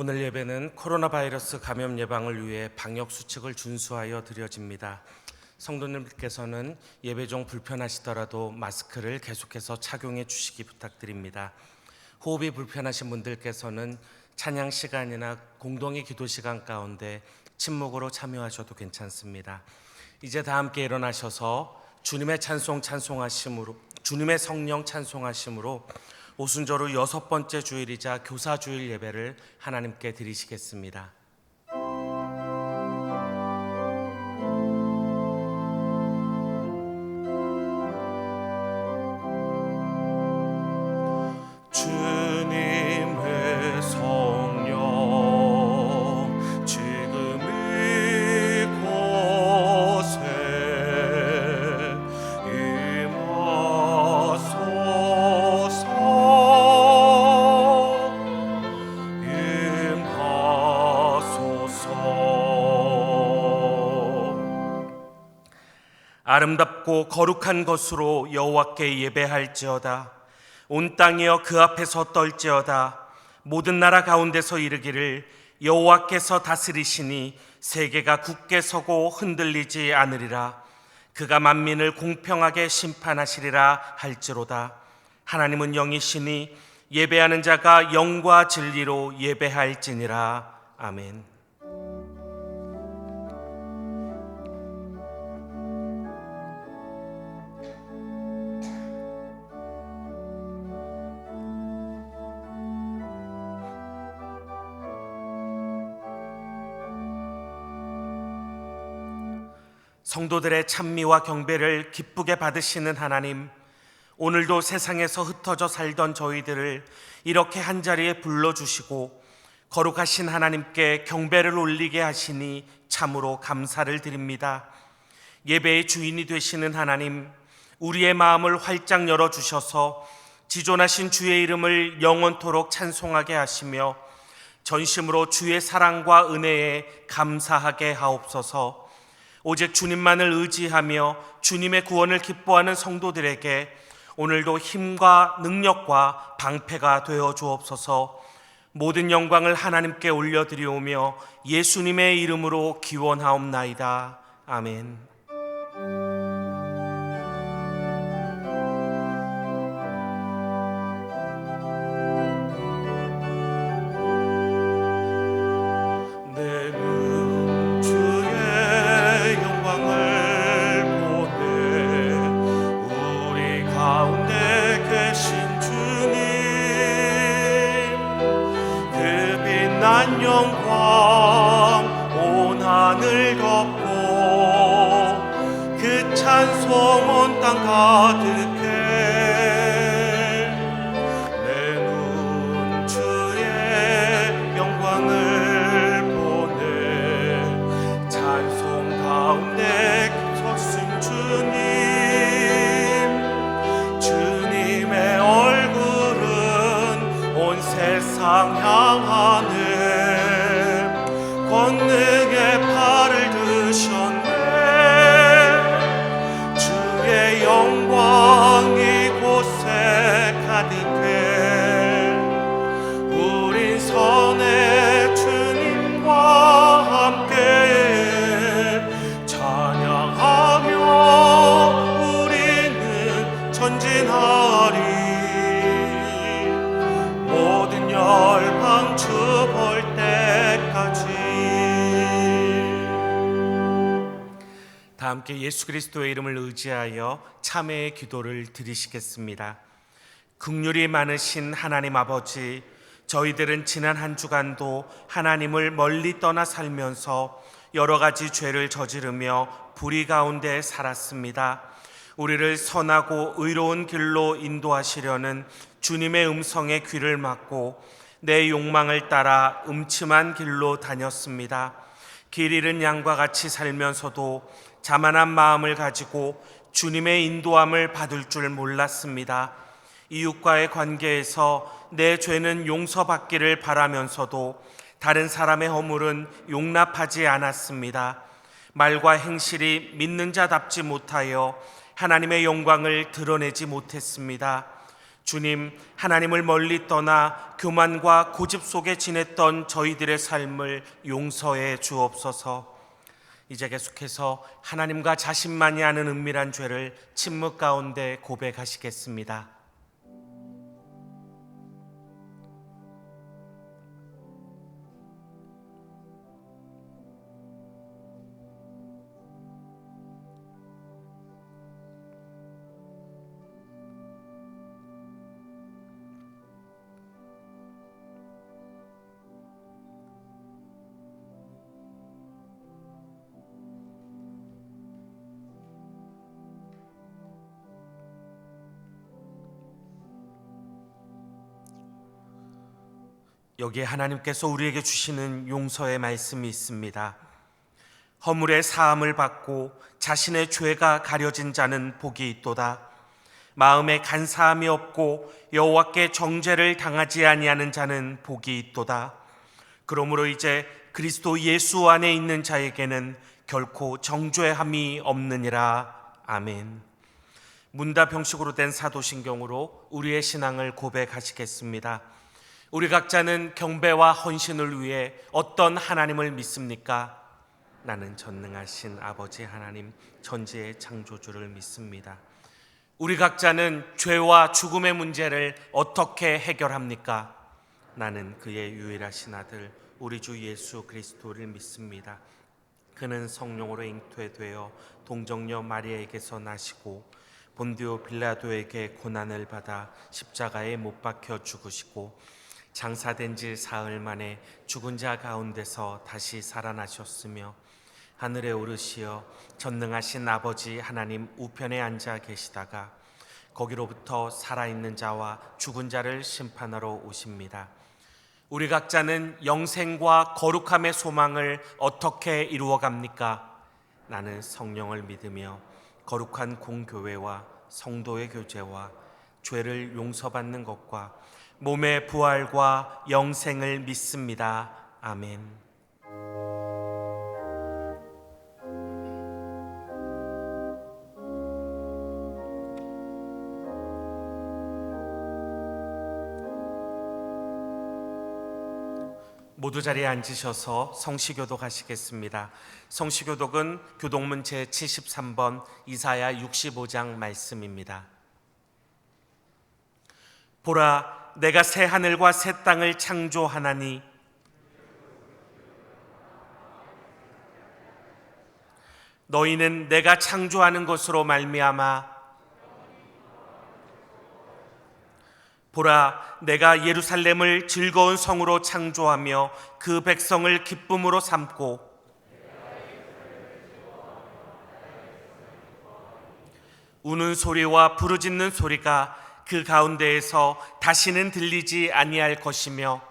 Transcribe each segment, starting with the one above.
오늘 예배는 코로나 바이러스 감염 예방을 위해 방역 수칙을 준수하여 드려집니다. 성도님께서는 예배 중 불편하시더라도 마스크를 계속해서 착용해 주시기 부탁드립니다. 호흡이 불편하신 분들께서는 찬양 시간이나 공동의 기도 시간 가운데 침묵으로 참여하셔도 괜찮습니다. 이제 다 함께 일어나셔서 주님의 주님의 성령 찬송하심으로 오순절후 6번째 주일이자 교사주일 예배를 하나님께 드리시겠습니다. 주님의 성령 지금 이곳에 아름답고 거룩한 것으로 여호와께 예배할지어다. 온 땅이여 그 앞에서 떨지어다. 모든 나라 가운데서 이르기를 여호와께서 다스리시니 세계가 굳게 서고 흔들리지 않으리라. 그가 만민을 공평하게 심판하시리라 할지로다. 하나님은 영이시니 예배하는 자가 영과 진리로 예배할지니라. 아멘. 성도들의 찬미와 경배를 기쁘게 받으시는 하나님, 오늘도 세상에서 흩어져 살던 저희들을 이렇게 한자리에 불러주시고 거룩하신 하나님께 경배를 올리게 하시니 참으로 감사를 드립니다. 예배의 주인이 되시는 하나님, 우리의 마음을 활짝 열어주셔서 지존하신 주의 이름을 영원토록 찬송하게 하시며 전심으로 주의 사랑과 은혜에 감사하게 하옵소서. 오직 주님만을 의지하며 주님의 구원을 기뻐하는 성도들에게 오늘도 힘과 능력과 방패가 되어 주옵소서. 모든 영광을 하나님께 올려드리오며 예수님의 이름으로 기원하옵나이다. 아멘. 영광 온 하늘 덮고 그 찬송 온 땅 가득해. 내 눈 주의 영광을 보네. 찬송 가운데 섰은 주님의 얼굴은 온 세상 향하네. 권능의 팔을 드셨네. 주의 영광 이곳에 가득해. 우린 선의 주님과 함께 찬양하며 우리는 전진하리. 모든 열방 주 볼 때까지. 다 함께 예수 그리스도의 이름을 의지하여 참회의 기도를 드리시겠습니다. 긍휼이 많으신 하나님 아버지, 저희들은 지난 한 주간도 하나님을 멀리 떠나 살면서 여러 가지 죄를 저지르며 불의 가운데 살았습니다. 우리를 선하고 의로운 길로 인도하시려는 주님의 음성에 귀를 막고 내 욕망을 따라 음침한 길로 다녔습니다. 길 잃은 양과 같이 살면서도 자만한 마음을 가지고 주님의 인도함을 받을 줄 몰랐습니다. 이웃과의 관계에서 내 죄는 용서받기를 바라면서도 다른 사람의 허물은 용납하지 않았습니다. 말과 행실이 믿는 자답지 못하여 하나님의 영광을 드러내지 못했습니다. 주님, 하나님을 멀리 떠나 교만과 고집 속에 지냈던 저희들의 삶을 용서해 주옵소서. 이제 계속해서 하나님과 자신만이 아는 은밀한 죄를 침묵 가운데 고백하시겠습니다. 여기에 하나님께서 우리에게 주시는 용서의 말씀이 있습니다. 허물의 사함을 받고 자신의 죄가 가려진 자는 복이 있도다. 마음에 간사함이 없고 여호와께 정죄를 당하지 아니하는 자는 복이 있도다. 그러므로 이제 그리스도 예수 안에 있는 자에게는 결코 정죄함이 없느니라. 아멘. 문다병식으로 된 사도신경으로 우리의 신앙을 고백하시겠습니다. 우리 각자는 경배와 헌신을 위해 어떤 하나님을 믿습니까? 나는 전능하신 아버지 하나님, 천지의 창조주를 믿습니다. 우리 각자는 죄와 죽음의 문제를 어떻게 해결합니까? 나는 그의 유일하신 아들 우리 주 예수 그리스도를 믿습니다. 그는 성령으로 잉태되어 동정녀 마리아에게서 나시고 본디오 빌라도에게 고난을 받아 십자가에 못 박혀 죽으시고 장사된 지 사흘 만에 죽은 자 가운데서 다시 살아나셨으며 하늘에 오르시어 전능하신 아버지 하나님 우편에 앉아 계시다가 거기로부터 살아있는 자와 죽은 자를 심판하러 오십니다. 우리 각자는 영생과 거룩함의 소망을 어떻게 이루어갑니까? 나는 성령을 믿으며 거룩한 공교회와 성도의 교제와 죄를 용서받는 것과 몸의 부활과 영생을 믿습니다. 아멘. 모두 자리에 앉으셔서 성시교독 하시겠습니다. 성시교독은 교독문 제73번 이사야 65장 말씀입니다. 보라, 내가 새 하늘과 새 땅을 창조하나니 너희는 내가 창조하는 것으로 말미암아 보라, 내가 예루살렘을 즐거운 성으로 창조하며 그 백성을 기쁨으로 삼고 우는 소리와 부르짖는 소리가 그 가운데에서 다시는 들리지 아니할 것이며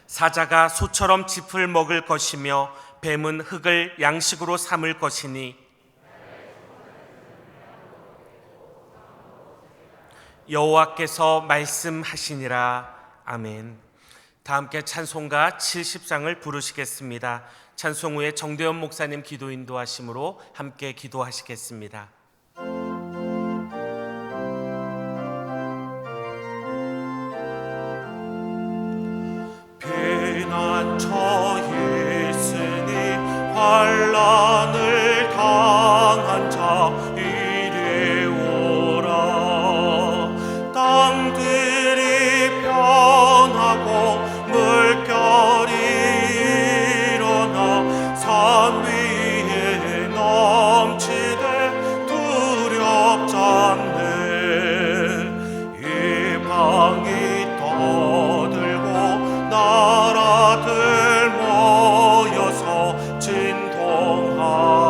사자가 소처럼 짚을 먹을 것이며 뱀은 흙을 양식으로 삼을 것이니 여호와께서 말씀하시니라. 아멘. 다 함께 찬송가 70장을 부르시겠습니다. 찬송 후에 정대원 목사님 기도 인도하심으로 함께 기도하시겠습니다. 피난처에 있으니 환난을 당한 자 이리 오라. 땅들이 변하고 물결이 일어나 산 위에 넘치되 두렵지 않네. 이방이 떠들고 나라들 모여서 진동하네.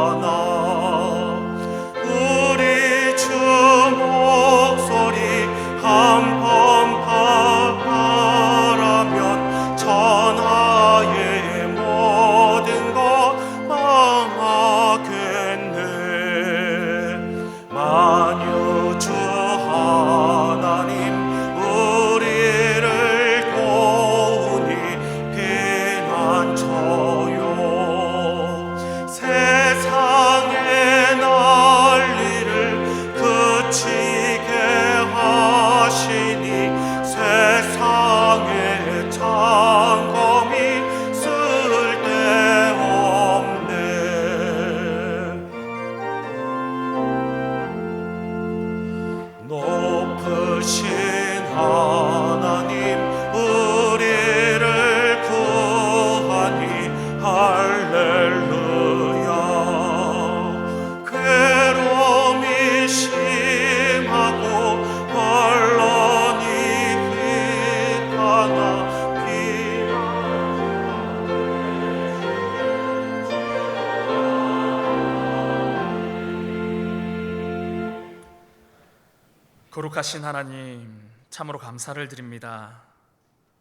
거룩하신 하나님, 참으로 감사를 드립니다.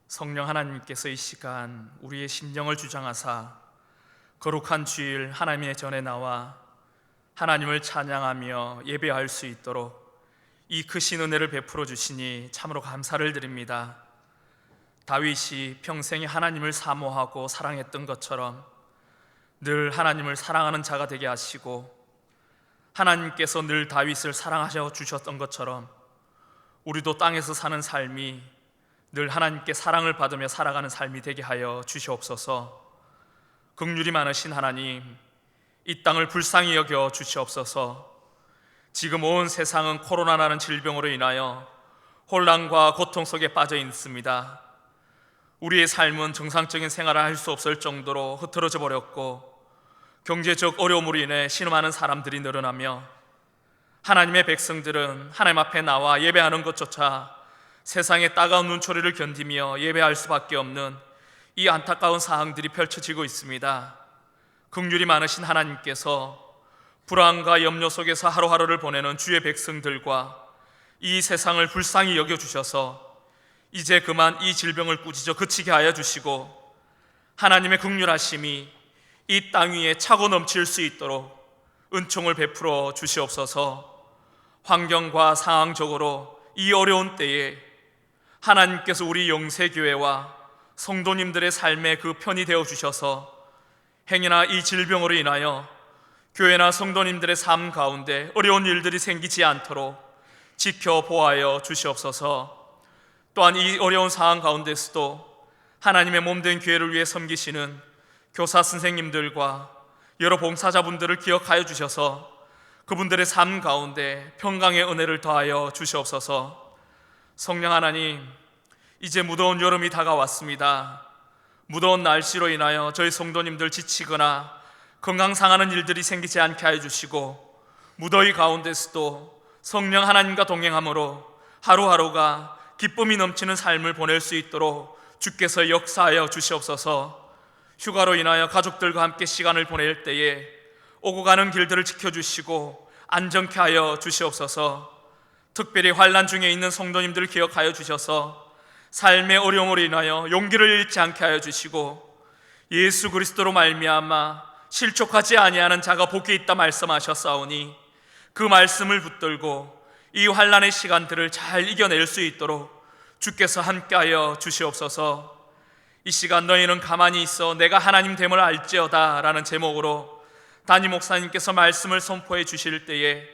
성령 하나님께서 이 시간 우리의 심령을 주장하사 거룩한 주일 하나님의 전에 나와 하나님을 찬양하며 예배할 수 있도록 이 크신 은혜를 베풀어 주시니 참으로 감사를 드립니다. 다윗이 평생에 하나님을 사모하고 사랑했던 것처럼 늘 하나님을 사랑하는 자가 되게 하시고, 하나님께서 늘 다윗을 사랑하셔 주셨던 것처럼 우리도 땅에서 사는 삶이 늘 하나님께 사랑을 받으며 살아가는 삶이 되게 하여 주시옵소서. 긍휼이 많으신 하나님, 이 땅을 불쌍히 여겨 주시옵소서. 지금 온 세상은 코로나라는 질병으로 인하여 혼란과 고통 속에 빠져 있습니다. 우리의 삶은 정상적인 생활을 할 수 없을 정도로 흐트러져 버렸고, 경제적 어려움으로 인해 신음하는 사람들이 늘어나며 하나님의 백성들은 하나님 앞에 나와 예배하는 것조차 세상의 따가운 눈초리를 견디며 예배할 수밖에 없는 이 안타까운 상황들이 펼쳐지고 있습니다. 긍휼이 많으신 하나님께서 불안과 염려 속에서 하루하루를 보내는 주의 백성들과 이 세상을 불쌍히 여겨주셔서 이제 그만 이 질병을 꾸짖어 그치게 하여 주시고, 하나님의 긍휼하심이 이 땅 위에 차고 넘칠 수 있도록 은총을 베풀어 주시옵소서. 환경과 상황적으로 이 어려운 때에 하나님께서 우리 영세교회와 성도님들의 삶에 그 편이 되어 주셔서 행여나 이 질병으로 인하여 교회나 성도님들의 삶 가운데 어려운 일들이 생기지 않도록 지켜보아여 주시옵소서. 또한 이 어려운 상황 가운데서도 하나님의 몸된 교회를 위해 섬기시는 교사 선생님들과 여러 봉사자분들을 기억하여 주셔서 그분들의 삶 가운데 평강의 은혜를 더하여 주시옵소서. 성령 하나님, 이제 무더운 여름이 다가왔습니다. 무더운 날씨로 인하여 저희 성도님들 지치거나 건강 상하는 일들이 생기지 않게 하여 주시고, 무더위 가운데서도 성령 하나님과 동행함으로 하루하루가 기쁨이 넘치는 삶을 보낼 수 있도록 주께서 역사하여 주시옵소서. 휴가로 인하여 가족들과 함께 시간을 보낼 때에 오고 가는 길들을 지켜주시고 안전케 하여 주시옵소서. 특별히 환난 중에 있는 성도님들을 기억하여 주셔서 삶의 어려움으로 인하여 용기를 잃지 않게 하여 주시고, 예수 그리스도로 말미암아 실족하지 아니하는 자가 복이 있다 말씀하셨사오니 그 말씀을 붙들고 이 환난의 시간들을 잘 이겨낼 수 있도록 주께서 함께하여 주시옵소서. 이 시간 너희는 가만히 있어 내가 하나님 됨을 알지어다 라는 제목으로 담임 목사님께서 말씀을 선포해 주실 때에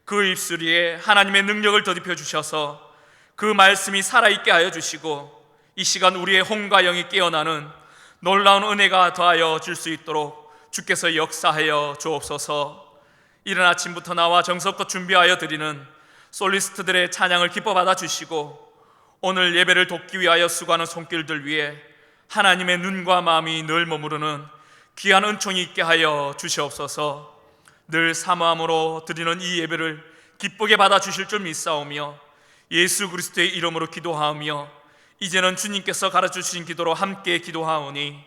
그 입술 위에 하나님의 능력을 더딥혀 주셔서 그 말씀이 살아있게 하여 주시고, 이 시간 우리의 혼과 영이 깨어나는 놀라운 은혜가 더하여 줄 수 있도록 주께서 역사하여 주옵소서. 이른 아침부터 나와 정성껏 준비하여 드리는 솔리스트들의 찬양을 기뻐 받아 주시고, 오늘 예배를 돕기 위하여 수고하는 손길들 위에 하나님의 눈과 마음이 늘 머무르는 귀한 은총이 있게 하여 주시옵소서. 늘 사모함으로 드리는 이 예배를 기쁘게 받아 주실 줄 믿사오며 예수 그리스도의 이름으로 기도하오며 이제는 주님께서 가르쳐 주신 기도로 함께 기도하오니,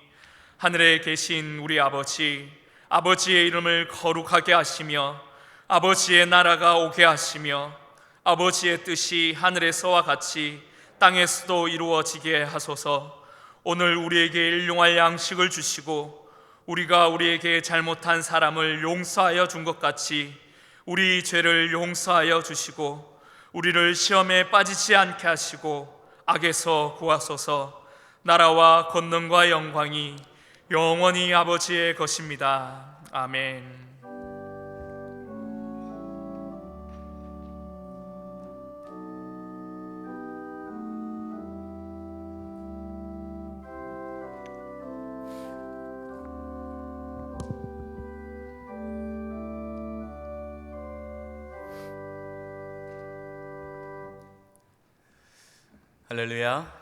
하늘에 계신 우리 아버지, 아버지의 이름을 거룩하게 하시며 아버지의 나라가 오게 하시며 아버지의 뜻이 하늘에서와 같이 땅에서도 이루어지게 하소서. 오늘 우리에게 일용할 양식을 주시고 우리가 우리에게 잘못한 사람을 용서하여 준 것 같이 우리 죄를 용서하여 주시고 우리를 시험에 빠지지 않게 하시고 악에서 구하소서. 나라와 권능과 영광이 영원히 아버지의 것입니다. 아멘. 할렐루야.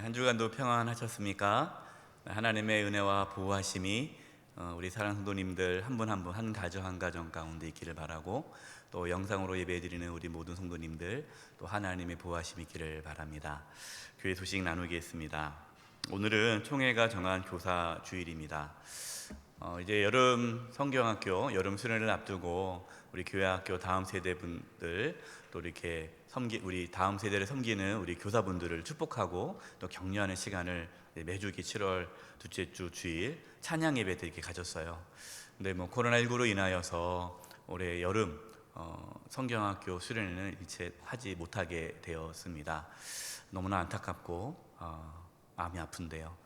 한 주간도 평안하셨습니까? 하나님의 은혜와 보호하심이 우리 사랑하는 성도님들 한 분 한 분, 한 가정 한 가정 가운데 있기를 바라고, 또 영상으로 예배드리는 우리 모든 성도님들 또 하나님의 보호하심이 있기를 바랍니다. 교회 소식 나누겠습니다. 오늘은 총회가 정한 교사 주일입니다. 이제 여름 성경학교 여름 수련을 앞두고 우리 교회학교 다음 세대 분들 또 이렇게 우리 다음 세대를 섬기는 우리 교사분들을 축복하고 또 격려하는 시간을 매주 이렇게 7월 둘째 주 주일 찬양 예배 때 이렇게 가졌어요. 근데 뭐 코로나19로 인하여서 올해 여름 성경학교 수련회는 일체 하지 못하게 되었습니다. 너무나 안타깝고 마음이 아픈데요.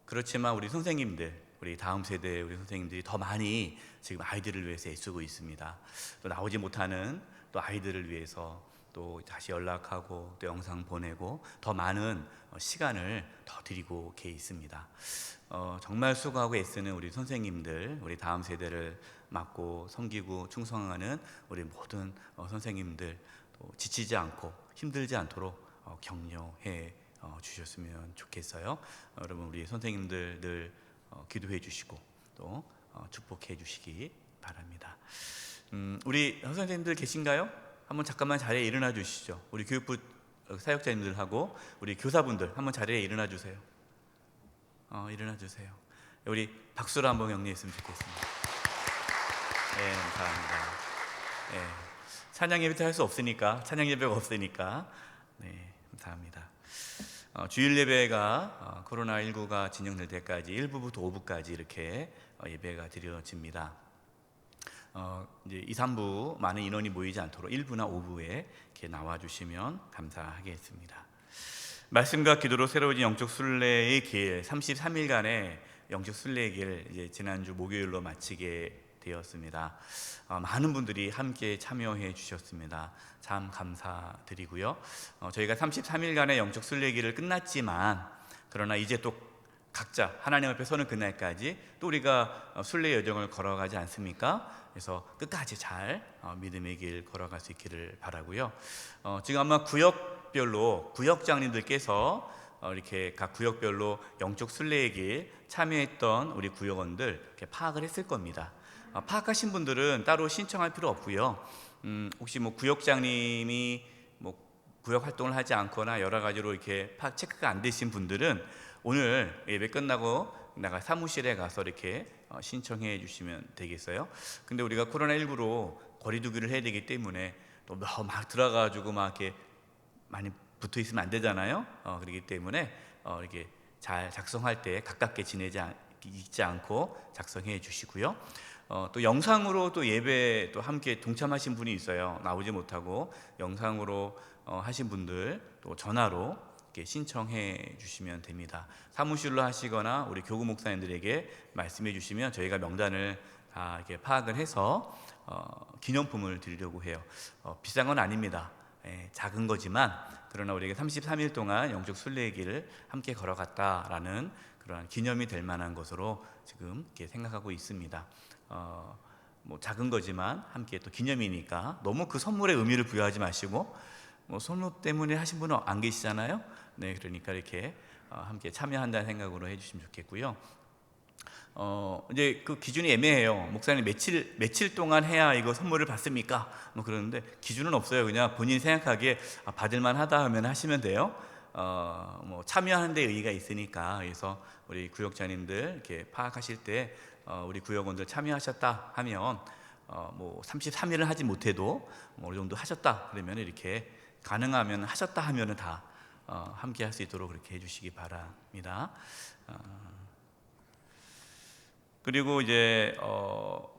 그렇지만 우리 선생님들, 우리 다음 세대 우리 선생님들이 더 많이 지금 아이들을 위해서 애쓰고 있습니다. 또 나오지 못하는 또 아이들을 위해서 또 다시 연락하고 또 영상 보내고 더 많은 시간을 더 드리고 있습니다. 정말 수고하고 애쓰는 우리 선생님들, 우리 다음 세대를 맡고 섬기고 충성하는 우리 모든 선생님들 또 지치지 않고 힘들지 않도록 격려해 주셨으면 좋겠어요. 여러분 우리 선생님들 늘 기도해 주시고 또 축복해 주시기 바랍니다. 우리 선생님들 계신가요? 한번 잠깐만 자리에 일어나 주시죠. 우리 교육부 사역자님들하고 우리 교사분들 한번 자리에 일어나 주세요. 일어나 주세요. 우리 박수로 한번 격려했으면 좋겠습니다. 네, 감사합니다. 네, 찬양 예배 할 수 없으니까, 찬양 예배가 없으니까, 네, 감사합니다. 주일 예배가 코로나19가 진행될 때까지 1부부터 5부까지 이렇게 예배가 드려집니다. 이제 2, 3부 많은 인원이 모이지 않도록 1부나 5부에 이렇게 나와주시면 감사하겠습니다. 말씀과 기도로 새로워진 영적 순례의 길, 33일간의 영적 순례의 길 이제 지난주 목요일로 마치게 되었습니다. 많은 분들이 함께 참여해 주셨습니다. 참 감사드리고요. 저희가 33일간의 영적 순례의 길을 끝났지만 그러나 이제 또 각자 하나님 앞에 서는 그날까지 또 우리가 순례 여정을 걸어가지 않습니까? 그래서 끝까지 잘 믿음의 길 걸어갈 수 있기를 바라고요. 지금 아마 구역별로 구역장님들께서 이렇게 각 구역별로 영적 순례의 길 참여했던 우리 구역원들 이렇게 파악을 했을 겁니다. 파악하신 분들은 따로 신청할 필요 없고요. 혹시 뭐 구역장님이 뭐 구역 활동을 하지 않거나 여러 가지로 이렇게 파악 체크가 안 되신 분들은 오늘 예배 끝나고 나가 사무실에 가서 이렇게 신청해 주시면 되겠어요. 근데 우리가 코로나19로 거리두기를 해야 되기 때문에 또 막 들어가가지고 막 이렇게 많이 붙어 있으면 안 되잖아요. 그렇기 때문에 이렇게 잘 작성할 때 가깝게 있지 않고 작성해 주시고요. 또 영상으로 또 예배 또 함께 동참하신 분이 있어요. 나오지 못하고 영상으로 하신 분들 또 전화로 이렇게 신청해 주시면 됩니다. 사무실로 하시거나 우리 교구 목사님들에게 말씀해 주시면 저희가 명단을 다 이렇게 파악을 해서 기념품을 드리려고 해요. 비싼 건 아닙니다. 작은 거지만 그러나 우리가 33일 동안 영적 순례의 길을 함께 걸어갔다라는 그러한 기념이 될 만한 것으로 지금 이렇게 생각하고 있습니다. 뭐 작은 거지만 함께 또 기념이니까 너무 그 선물의 의미를 부여하지 마시고 뭐 선물 때문에 하신 분은 안 계시잖아요. 네, 그러니까 이렇게 함께 참여한다는 생각으로 해주시면 좋겠고요. 이제 그 기준이 애매해요. 목사님 며칠 동안 해야 이거 선물을 받습니까? 뭐 그러는데 기준은 없어요. 그냥 본인이 생각하기에 받을만 하다 하면 하시면 돼요. 뭐 참여하는 데 의의가 있으니까. 그래서 우리 구역장님들 이렇게 파악하실 때 우리 구역원들 참여하셨다 하면 뭐 33일을 하지 못해도 뭐 어느 정도 하셨다 그러면 이렇게 가능하면 하셨다 하면은 다 함께 할 수 있도록 그렇게 해주시기 바랍니다. 그리고 이제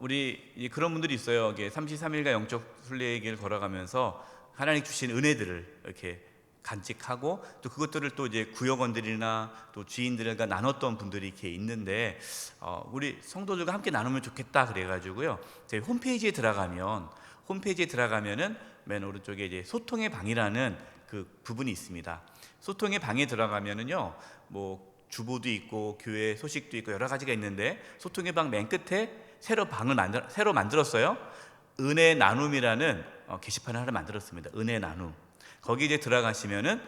우리 그런 분들이 있어요. 33일간 영적 순례의 길 걸어가면서 하나님 주신 은혜들을 이렇게 간직하고 또 그것들을 또 이제 구역원들이나 또 지인들과 나눴던 분들이 이렇게 있는데 우리 성도들과 함께 나누면 좋겠다 그래가지고요. 저희 홈페이지에 들어가면은 맨 오른쪽에 이제 소통의 방이라는 그 부분이 있습니다. 소통의 방에 들어가면은요, 뭐 주보도 있고 교회 소식도 있고 여러 가지가 있는데 소통의 방 맨 끝에 새로 만들었어요. 은혜 나눔이라는 게시판을 하나 만들었습니다. 은혜 나눔. 거기 이제 들어가시면은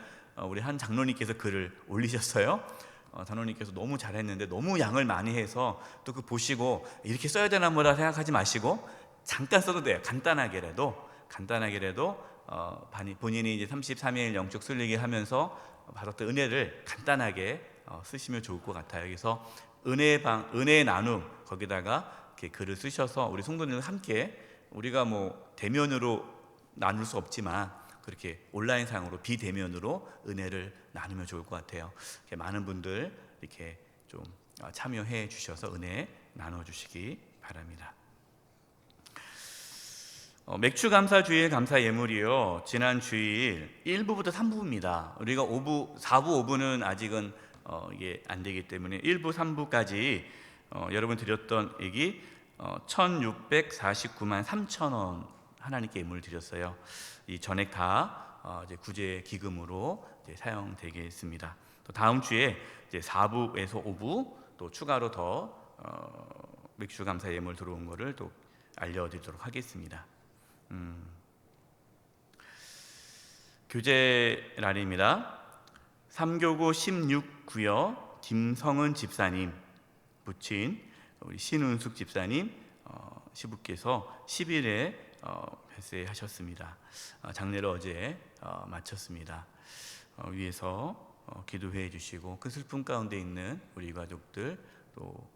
우리 한 장로님께서 글을 올리셨어요. 장로님께서 너무 잘했는데 너무 양을 많이 해서 또 그 보시고 이렇게 써야 되나 뭐라 생각하지 마시고 잠깐 써도 돼요. 간단하게라도 본인이 이제 33일 영적 순례기 하면서 받았던 은혜를 간단하게 쓰시면 좋을 것 같아요. 그래서 은혜 나눔 거기다가 이렇게 글을 쓰셔서 우리 성도님들 함께 우리가 뭐 대면으로 나눌 수 없지만 그렇게 온라인상으로 비대면으로 은혜를 나누면 좋을 것 같아요. 이렇게 많은 분들 이렇게 좀 참여해 주셔서 은혜 나눠주시기 바랍니다. 맥주 감사 주일 감사 예물이요. 지난 주일 1부부터 3부입니다. 우리가 4부, 5부는 아직은 이게 안 되기 때문에 1부, 3부까지 여러분 드렸던 액이 1,649만 3천 원 하나님께 예물을 드렸어요. 이 전액 다 이제 구제 기금으로 이제 사용되겠습니다. 또 다음 주에 이제 4부에서 5부 또 추가로 더 맥주 감사 예물 들어온 거를 또 알려드리도록 하겠습니다. 교제 날입니다. 3교구 16구역 김성은 집사님 부친 우리 신은숙 집사님 시부께서 10일에 별세하셨습니다. 장례를 어제 마쳤습니다. 위에서 기도해 주시고 그 슬픔 가운데 있는 우리 가족들 또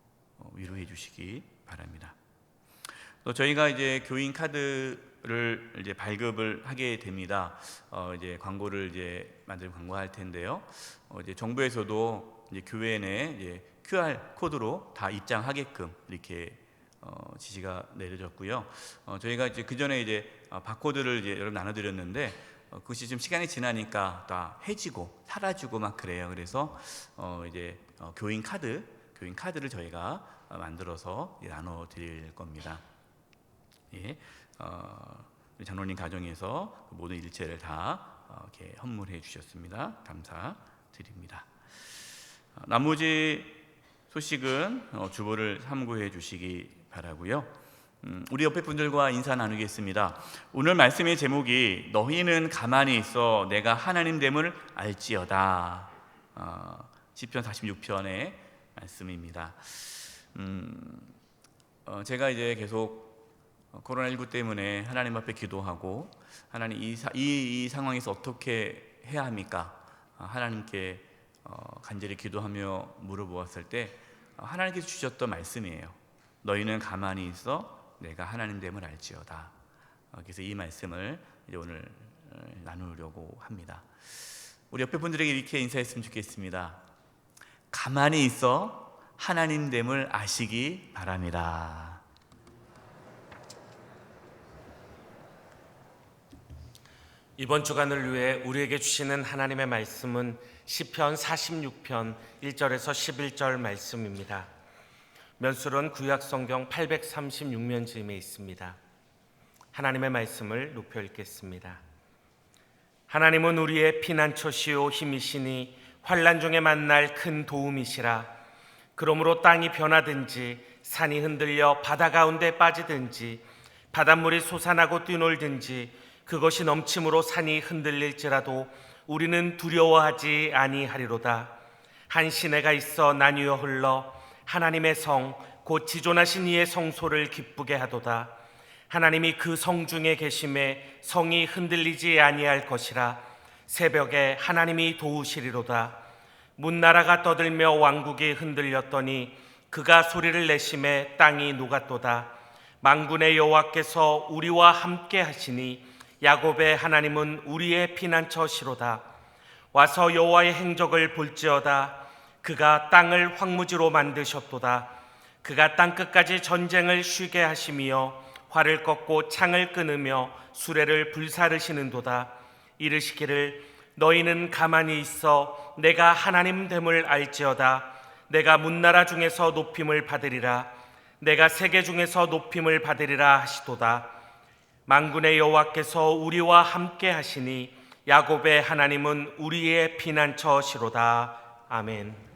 위로해 주시기 바랍니다. 또 저희가 이제 교인 카드를 이제 발급을 하게 됩니다. 이제 광고를 이제 만들면 광고할 텐데요. 이제 정부에서도 이제 교회 내 이제 QR 코드로 다 입장하게끔 이렇게 지시가 내려졌고요. 저희가 이제 그 전에 이제 바코드를 이제 여러분 나눠드렸는데 그것이 좀 시간이 지나니까 다 해지고 사라지고 막 그래요. 그래서 이제 교인 카드를 저희가 만들어서 나눠드릴 겁니다. 예, 우리 장로님 가정에서 모든 일체를 다 이렇게 헌물해 주셨습니다. 감사드립니다. 나머지 소식은 주보를 참고해 주시기 바라고요. 우리 옆에 분들과 인사 나누겠습니다. 오늘 말씀의 제목이 너희는 가만히 있어 내가 하나님 됨을 알지어다. 시편 46편의 말씀입니다. 제가 이제 계속 코로나19 때문에 하나님 앞에 기도하고 하나님 이 상황에서 어떻게 해야 합니까? 하나님께 간절히 기도하며 물어보았을 때 하나님께서 주셨던 말씀이에요. 너희는 가만히 있어 내가 하나님 됨을 알지어다. 그래서 이 말씀을 이제 오늘 나누려고 합니다. 우리 옆에 분들에게 이렇게 인사했으면 좋겠습니다. 가만히 있어 하나님 됨을 아시기 바랍니다. 이번 주간을 위해 우리에게 주시는 하나님의 말씀은 시편 46편 1절에서 11절 말씀입니다. 면술은 구약성경 836면지임에 있습니다. 하나님의 말씀을 높여 읽겠습니다. 하나님은 우리의 피난처시요 힘이시니 환난 중에 만날 큰 도움이시라. 그러므로 땅이 변하든지 산이 흔들려 바다 가운데 빠지든지 바닷물이 솟아나고 뛰놀든지 그것이 넘침으로 산이 흔들릴지라도 우리는 두려워하지 아니하리로다. 한 시내가 있어 나뉘어 흘러 하나님의 성 곧 지존하신 이의 성소를 기쁘게 하도다. 하나님이 그 성 중에 계심에 성이 흔들리지 아니할 것이라. 새벽에 하나님이 도우시리로다. 문나라가 떠들며 왕국이 흔들렸더니 그가 소리를 내심에 땅이 녹았도다. 만군의 여호와께서 우리와 함께 하시니 야곱의 하나님은 우리의 피난처시로다. 와서 여호와의 행적을 볼지어다. 그가 땅을 황무지로 만드셨도다. 그가 땅끝까지 전쟁을 쉬게 하시며 활을 꺾고 창을 끊으며 수레를 불사르시는도다. 이르시기를 너희는 가만히 있어 내가 하나님 됨을 알지어다. 내가 문나라 중에서 높임을 받으리라. 내가 세계 중에서 높임을 받으리라 하시도다. 만군의 여호와께서 우리와 함께 하시니 야곱의 하나님은 우리의 피난처시로다. 아멘.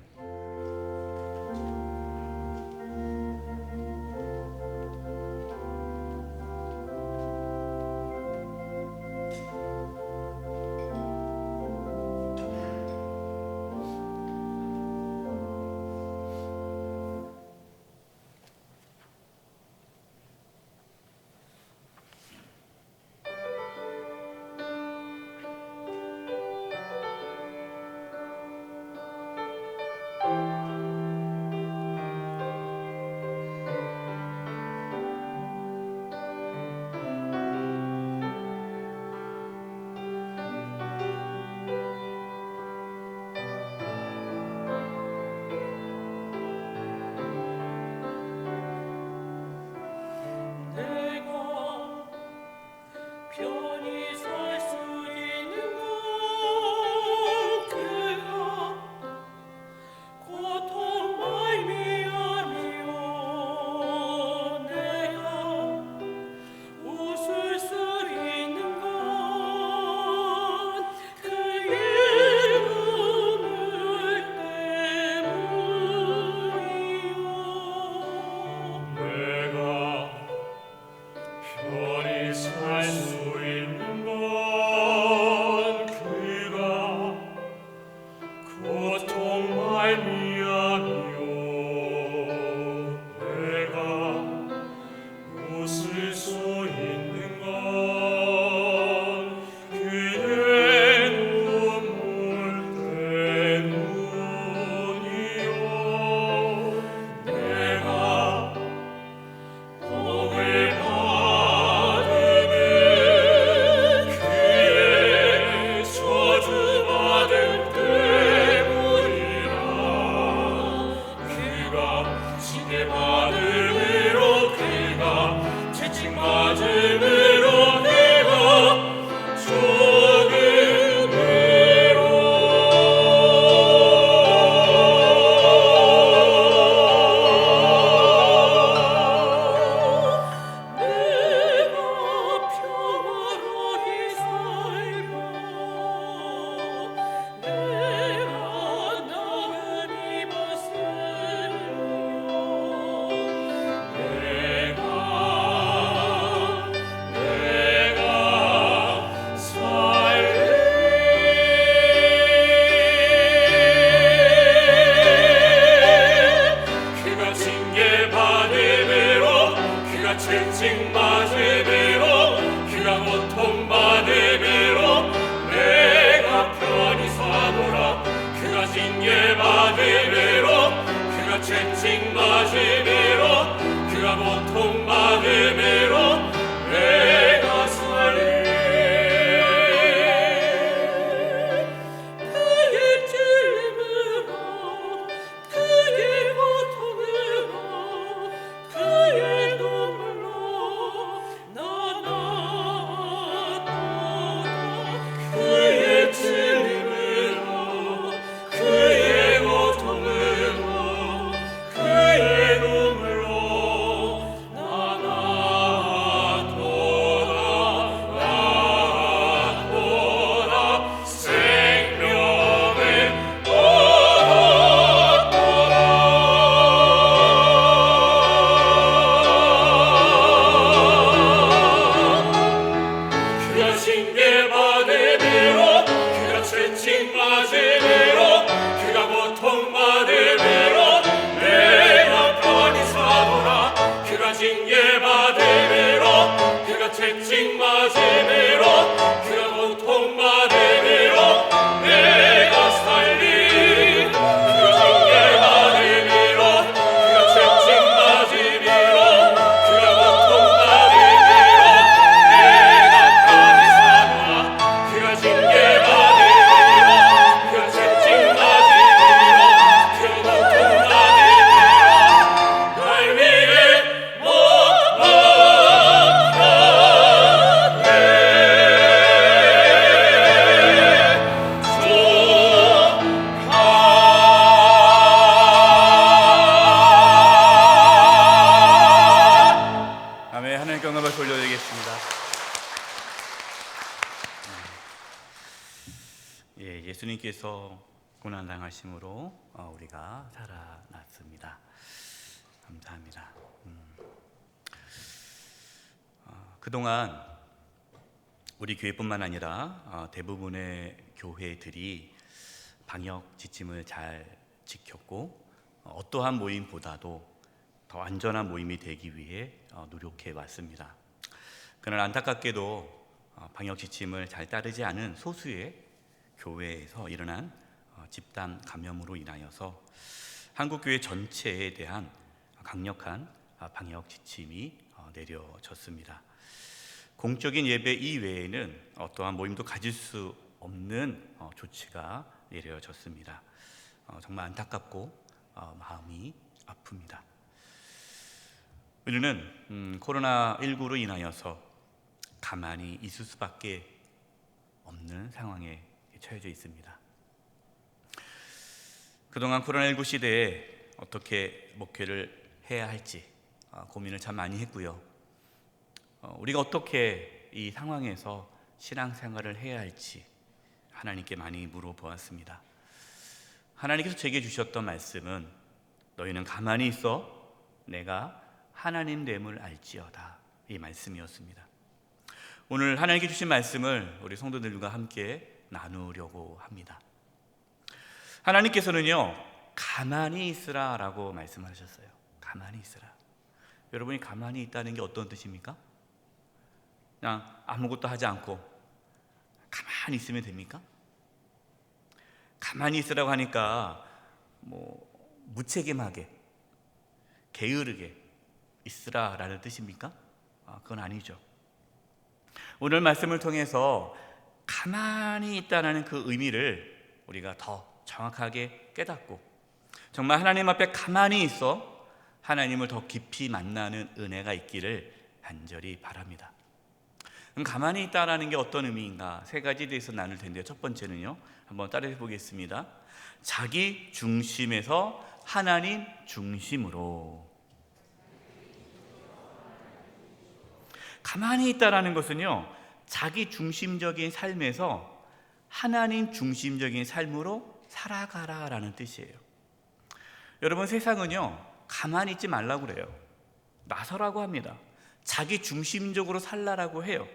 징계 받음으로 그가 채찍 맞음으로 그가 채찍 맞음으로 그가 고통 받음으로 내가 편히 사노라. 그가 징계 받음으로 그가 채찍 맞음으로 그가 고통 받음으로 내가 살리. 그의 찔림으로 그의 고통으로 그의 눈물로 나 나았도다. 그의 찔림으로 그의 고통으로 그의 눈물로 나 나았도다. 생명을 그가 징계 받음으로 그가 채찍 맞음으로 그가 고통 받음으로 내가 편히 사노라. 그가 징계 받음으로 그가 채찍 맞음으로 그가 고통 받음으로 내가 살리. 그가 징계 받음으로 그가 채찍 맞음으로 그가 고통 받음으로 내가 편히 사노라. 그가 징계 받음으로 그가 채찍 맞음으로 그가 고통 받음으로 날 위해 못 아멘. 하나님께 영광을 돌려드리겠습니다. 예수님께서 고난당하심으로 우리가 살아났습니다. 감사합니다. 그동안 우리 교회뿐만 아니라 대부분의 교회들이 방역 지침을 잘 지켰고 어떠한 모임보다도 더 안전한 모임이 되기 위해 노력해 왔습니다. 그러나 안타깝게도 방역 지침을 잘 따르지 않은 소수의 교회에서 일어난 집단 감염으로 인하여서 한국교회 전체에 대한 강력한 방역 지침이 내려졌습니다. 공적인 예배 이외에는 어떠한 모임도 가질 수 없는 조치가 내려졌습니다. 정말 안타깝고 마음이 아픕니다. 우리는 코로나19로 인하여서 가만히 있을 수밖에 없는 상황에 처해져 있습니다. 그동안 코로나19 시대에 어떻게 목회를 해야 할지 고민을 참 많이 했고요. 우리가 어떻게 이 상황에서 신앙생활을 해야 할지 하나님께 많이 물어보았습니다. 하나님께서 제게 주셨던 말씀은 너희는 가만히 있어 내가 하나님 됨을 알지어다, 이 말씀이었습니다. 오늘 하나님께 주신 말씀을 우리 성도들과 함께 나누려고 합니다. 하나님께서는요, 가만히 있으라 라고 말씀하셨어요. 가만히 있으라. 여러분이 가만히 있다는 게 어떤 뜻입니까? 그냥 아무것도 하지 않고 가만히 있으면 됩니까? 가만히 있으라고 하니까 무책임하게 게으르게 있으라라는 뜻입니까? 그건 아니죠. 오늘 말씀을 통해서 가만히 있다는 그 의미를 우리가 더 정확하게 깨닫고 정말 하나님 앞에 가만히 있어 하나님을 더 깊이 만나는 은혜가 있기를 간절히 바랍니다. 그럼 가만히 있다라는 게 어떤 의미인가? 세 가지에 대해서 나눌 텐데요. 첫 번째는요, 한번 따라해 보겠습니다. 자기 중심에서 하나님 중심으로. 가만히 있다라는 것은요, 자기 중심적인 삶에서 하나님 중심적인 삶으로 살아가라라는 뜻이에요. 여러분, 세상은요 가만히 있지 말라고 그래요. 나서라고 합니다. 자기 중심적으로 살라라고 해요.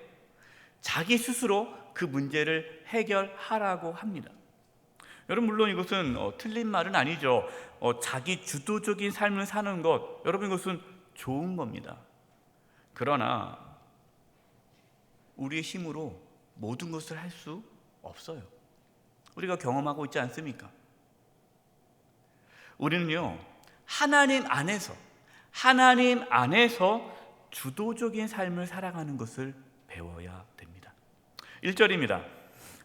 자기 스스로 그 문제를 해결하라고 합니다. 여러분, 물론 이것은 틀린 말은 아니죠. 자기 주도적인 삶을 사는 것, 여러분, 이것은 좋은 겁니다. 그러나 우리의 힘으로 모든 것을 할 수 없어요. 우리가 경험하고 있지 않습니까? 우리는요, 하나님 안에서 주도적인 삶을 살아가는 것을 배워야 됩니다. 1절입니다.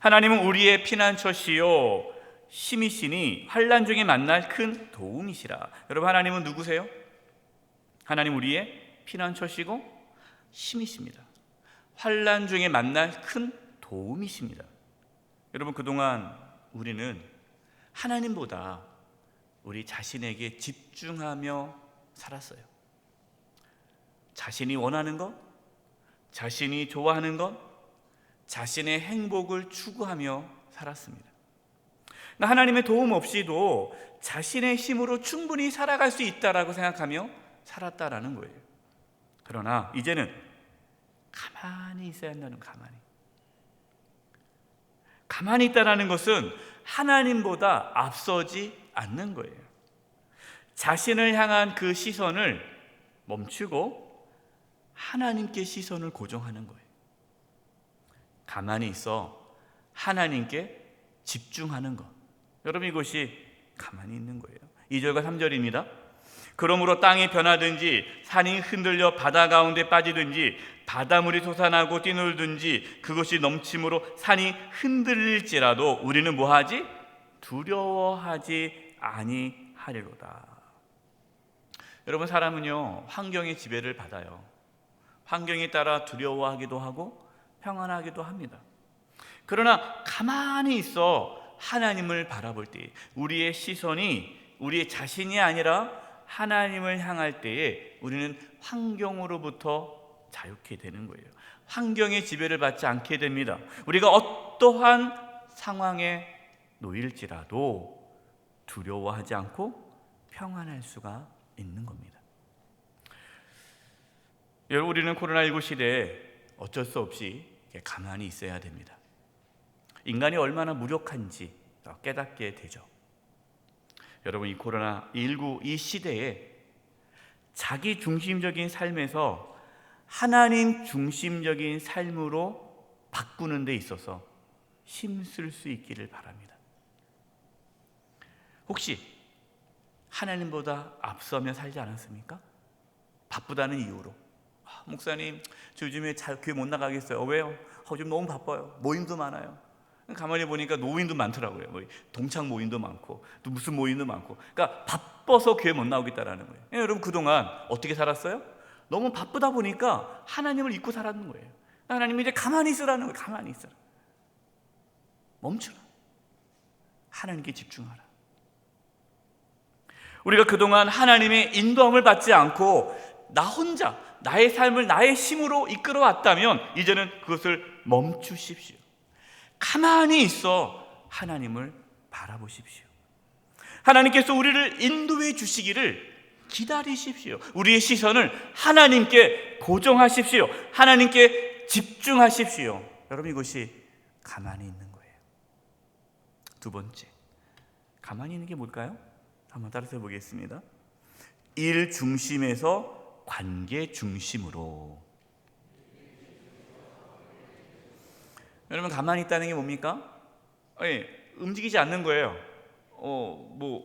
하나님은 우리의 피난처시요 힘이시니 환난 중에 만날 큰 도움이시라. 여러분, 하나님은 누구세요? 하나님 우리의 피난처시고 힘이십니다. 환난 중에 만날 큰 도움이십니다. 여러분, 그동안 우리는 하나님보다 우리 자신에게 집중하며 살았어요. 자신이 원하는 것, 자신이 좋아하는 것, 자신의 행복을 추구하며 살았습니다. 하나님의 도움 없이도 자신의 힘으로 충분히 살아갈 수 있다라고 생각하며 살았다라는 거예요. 그러나 이제는 가만히 있어야 한다는, 가만히 있다라는 것은 하나님보다 앞서지 않는 거예요. 자신을 향한 그 시선을 멈추고 하나님께 시선을 고정하는 거예요. 가만히 있어 하나님께 집중하는 것, 여러분, 이것이 가만히 있는 거예요. 2절과 3절입니다. 그러므로 땅이 변하든지 산이 흔들려 바다 가운데 빠지든지 바닷물이 솟아나고 뛰놀든지 그것이 넘침으로 산이 흔들릴지라도 우리는 뭐하지? 두려워하지 아니하리로다. 여러분, 사람은요 환경의 지배를 받아요. 환경에 따라 두려워하기도 하고 평안하기도 합니다. 그러나 가만히 있어 하나님을 바라볼 때, 우리의 시선이 우리의 자신이 아니라 하나님을 향할 때에 우리는 환경으로부터 자유케 되는 거예요. 환경의 지배를 받지 않게 됩니다. 우리가 어떠한 상황에 놓일지라도 두려워하지 않고 평안할 수가 있는 겁니다. 여러분, 우리는 코로나19 시대에 어쩔 수 없이 가만히 있어야 됩니다. 인간이 얼마나 무력한지 깨닫게 되죠. 여러분, 이 코로나19 이 시대에 자기 중심적인 삶에서 하나님 중심적인 삶으로 바꾸는 데 있어서 힘쓸 수 있기를 바랍니다. 혹시 하나님보다 앞서며 살지 않았습니까? 바쁘다는 이유로. 목사님, 저 요즘에 교회 못 나가겠어요. 왜요? 요즘 너무 바빠요. 모임도 많아요. 가만히 보니까 노인도 많더라고요. 동창 모임도 많고 또 무슨 모임도 많고. 그러니까 바빠서 교회 못 나오겠다라는 거예요. 여러분, 그동안 어떻게 살았어요? 너무 바쁘다 보니까 하나님을 잊고 살았는 거예요. 하나님이 이제 가만히 있으라는 거예요. 가만히 있으라. 멈추라. 하나님께 집중하라. 우리가 그동안 하나님의 인도함을 받지 않고 나 혼자 나의 삶을 나의 힘으로 이끌어왔다면 이제는 그것을 멈추십시오. 가만히 있어 하나님을 바라보십시오. 하나님께서 우리를 인도해 주시기를 기다리십시오. 우리의 시선을 하나님께 고정하십시오. 하나님께 집중하십시오. 여러분, 이것이 가만히 있는 거예요. 두 번째, 가만히 있는 게 뭘까요? 한번 따라서 보겠습니다. 일 중심에서 관계 중심으로. 여러분, 가만히 있다는 게 뭡니까? 움직이지 않는 거예요.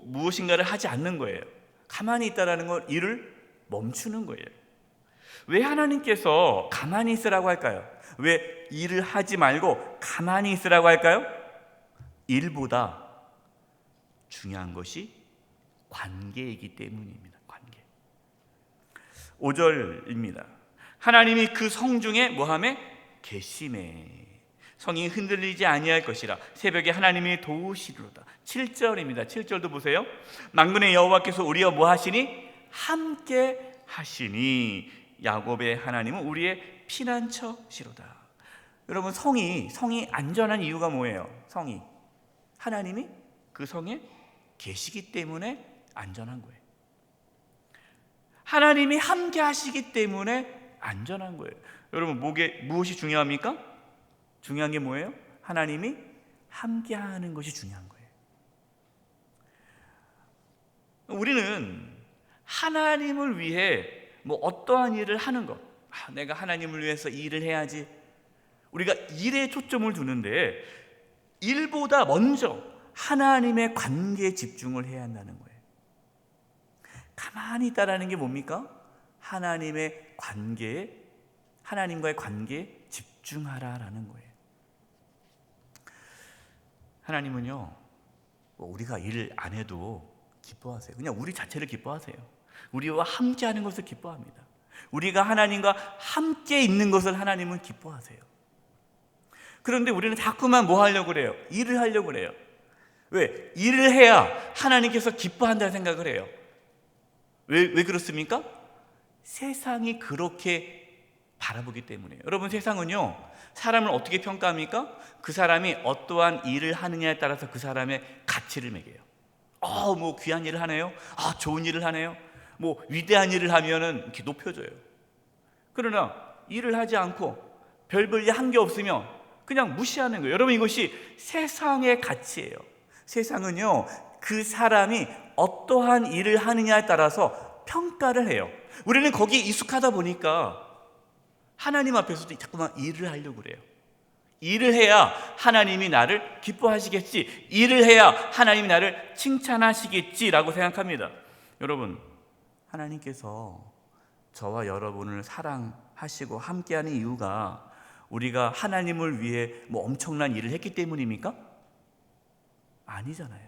무엇인가를 하지 않는 거예요. 가만히 있다라는 건 일을 멈추는 거예요. 왜 하나님께서 가만히 있으라고 할까요? 왜 일을 하지 말고 가만히 있으라고 할까요? 일보다 중요한 것이 관계이기 때문입니다. 관계. 5절입니다. 하나님이 그 성 중에 뭐하매? 계시매. 성이 흔들리지 아니할 것이라. 새벽에 하나님이 도우시리로다. 7절입니다. 7절도 보세요. 만군의 여호와께서 우리와 뭐 하시니? 함께 하시니. 야곱의 하나님은 우리의 피난처시로다. 여러분, 성이 안전한 이유가 뭐예요? 성이 하나님이 그 성에 계시기 때문에 안전한 거예요. 하나님이 함께 하시기 때문에 안전한 거예요. 여러분, 무엇이 중요합니까? 중요한 게 뭐예요? 하나님이 함께 하는 것이 중요한 거예요. 우리는 하나님을 위해 뭐 어떠한 일을 하는 것, 내가 하나님을 위해서 일을 해야지, 우리가 일에 초점을 두는데 일보다 먼저 하나님의 관계에 집중을 해야 한다는 거예요. 가만히 있다라는 게 뭡니까? 하나님과의 관계에 집중하라라는 거예요. 하나님은요, 우리가 일 안 해도 기뻐하세요. 그냥 우리 자체를 기뻐하세요. 우리와 함께하는 것을 기뻐합니다. 우리가 하나님과 함께 있는 것을 하나님은 기뻐하세요. 그런데 우리는 자꾸만 뭐 하려고 그래요? 일을 하려고 그래요. 왜? 일을 해야 하나님께서 기뻐한다는 생각을 해요. 왜 그렇습니까? 세상이 그렇게 바라보기 때문이에요. 여러분, 세상은요, 사람을 어떻게 평가합니까? 그 사람이 어떠한 일을 하느냐에 따라서 그 사람의 가치를 매겨요. 뭐 귀한 일을 하네요. 좋은 일을 하네요. 뭐 위대한 일을 하면은 이렇게 높여줘요. 그러나 일을 하지 않고 별볼일 한 게 없으면 그냥 무시하는 거예요. 여러분, 이것이 세상의 가치예요. 세상은요, 그 사람이 어떠한 일을 하느냐에 따라서 평가를 해요. 우리는 거기에 익숙하다 보니까 하나님 앞에서도 자꾸만 일을 하려고 그래요. 일을 해야 하나님이 나를 기뻐하시겠지, 일을 해야 하나님이 나를 칭찬하시겠지라고 생각합니다. 여러분, 하나님께서 저와 여러분을 사랑하시고 함께하는 이유가 우리가 하나님을 위해 뭐 엄청난 일을 했기 때문입니까? 아니잖아요.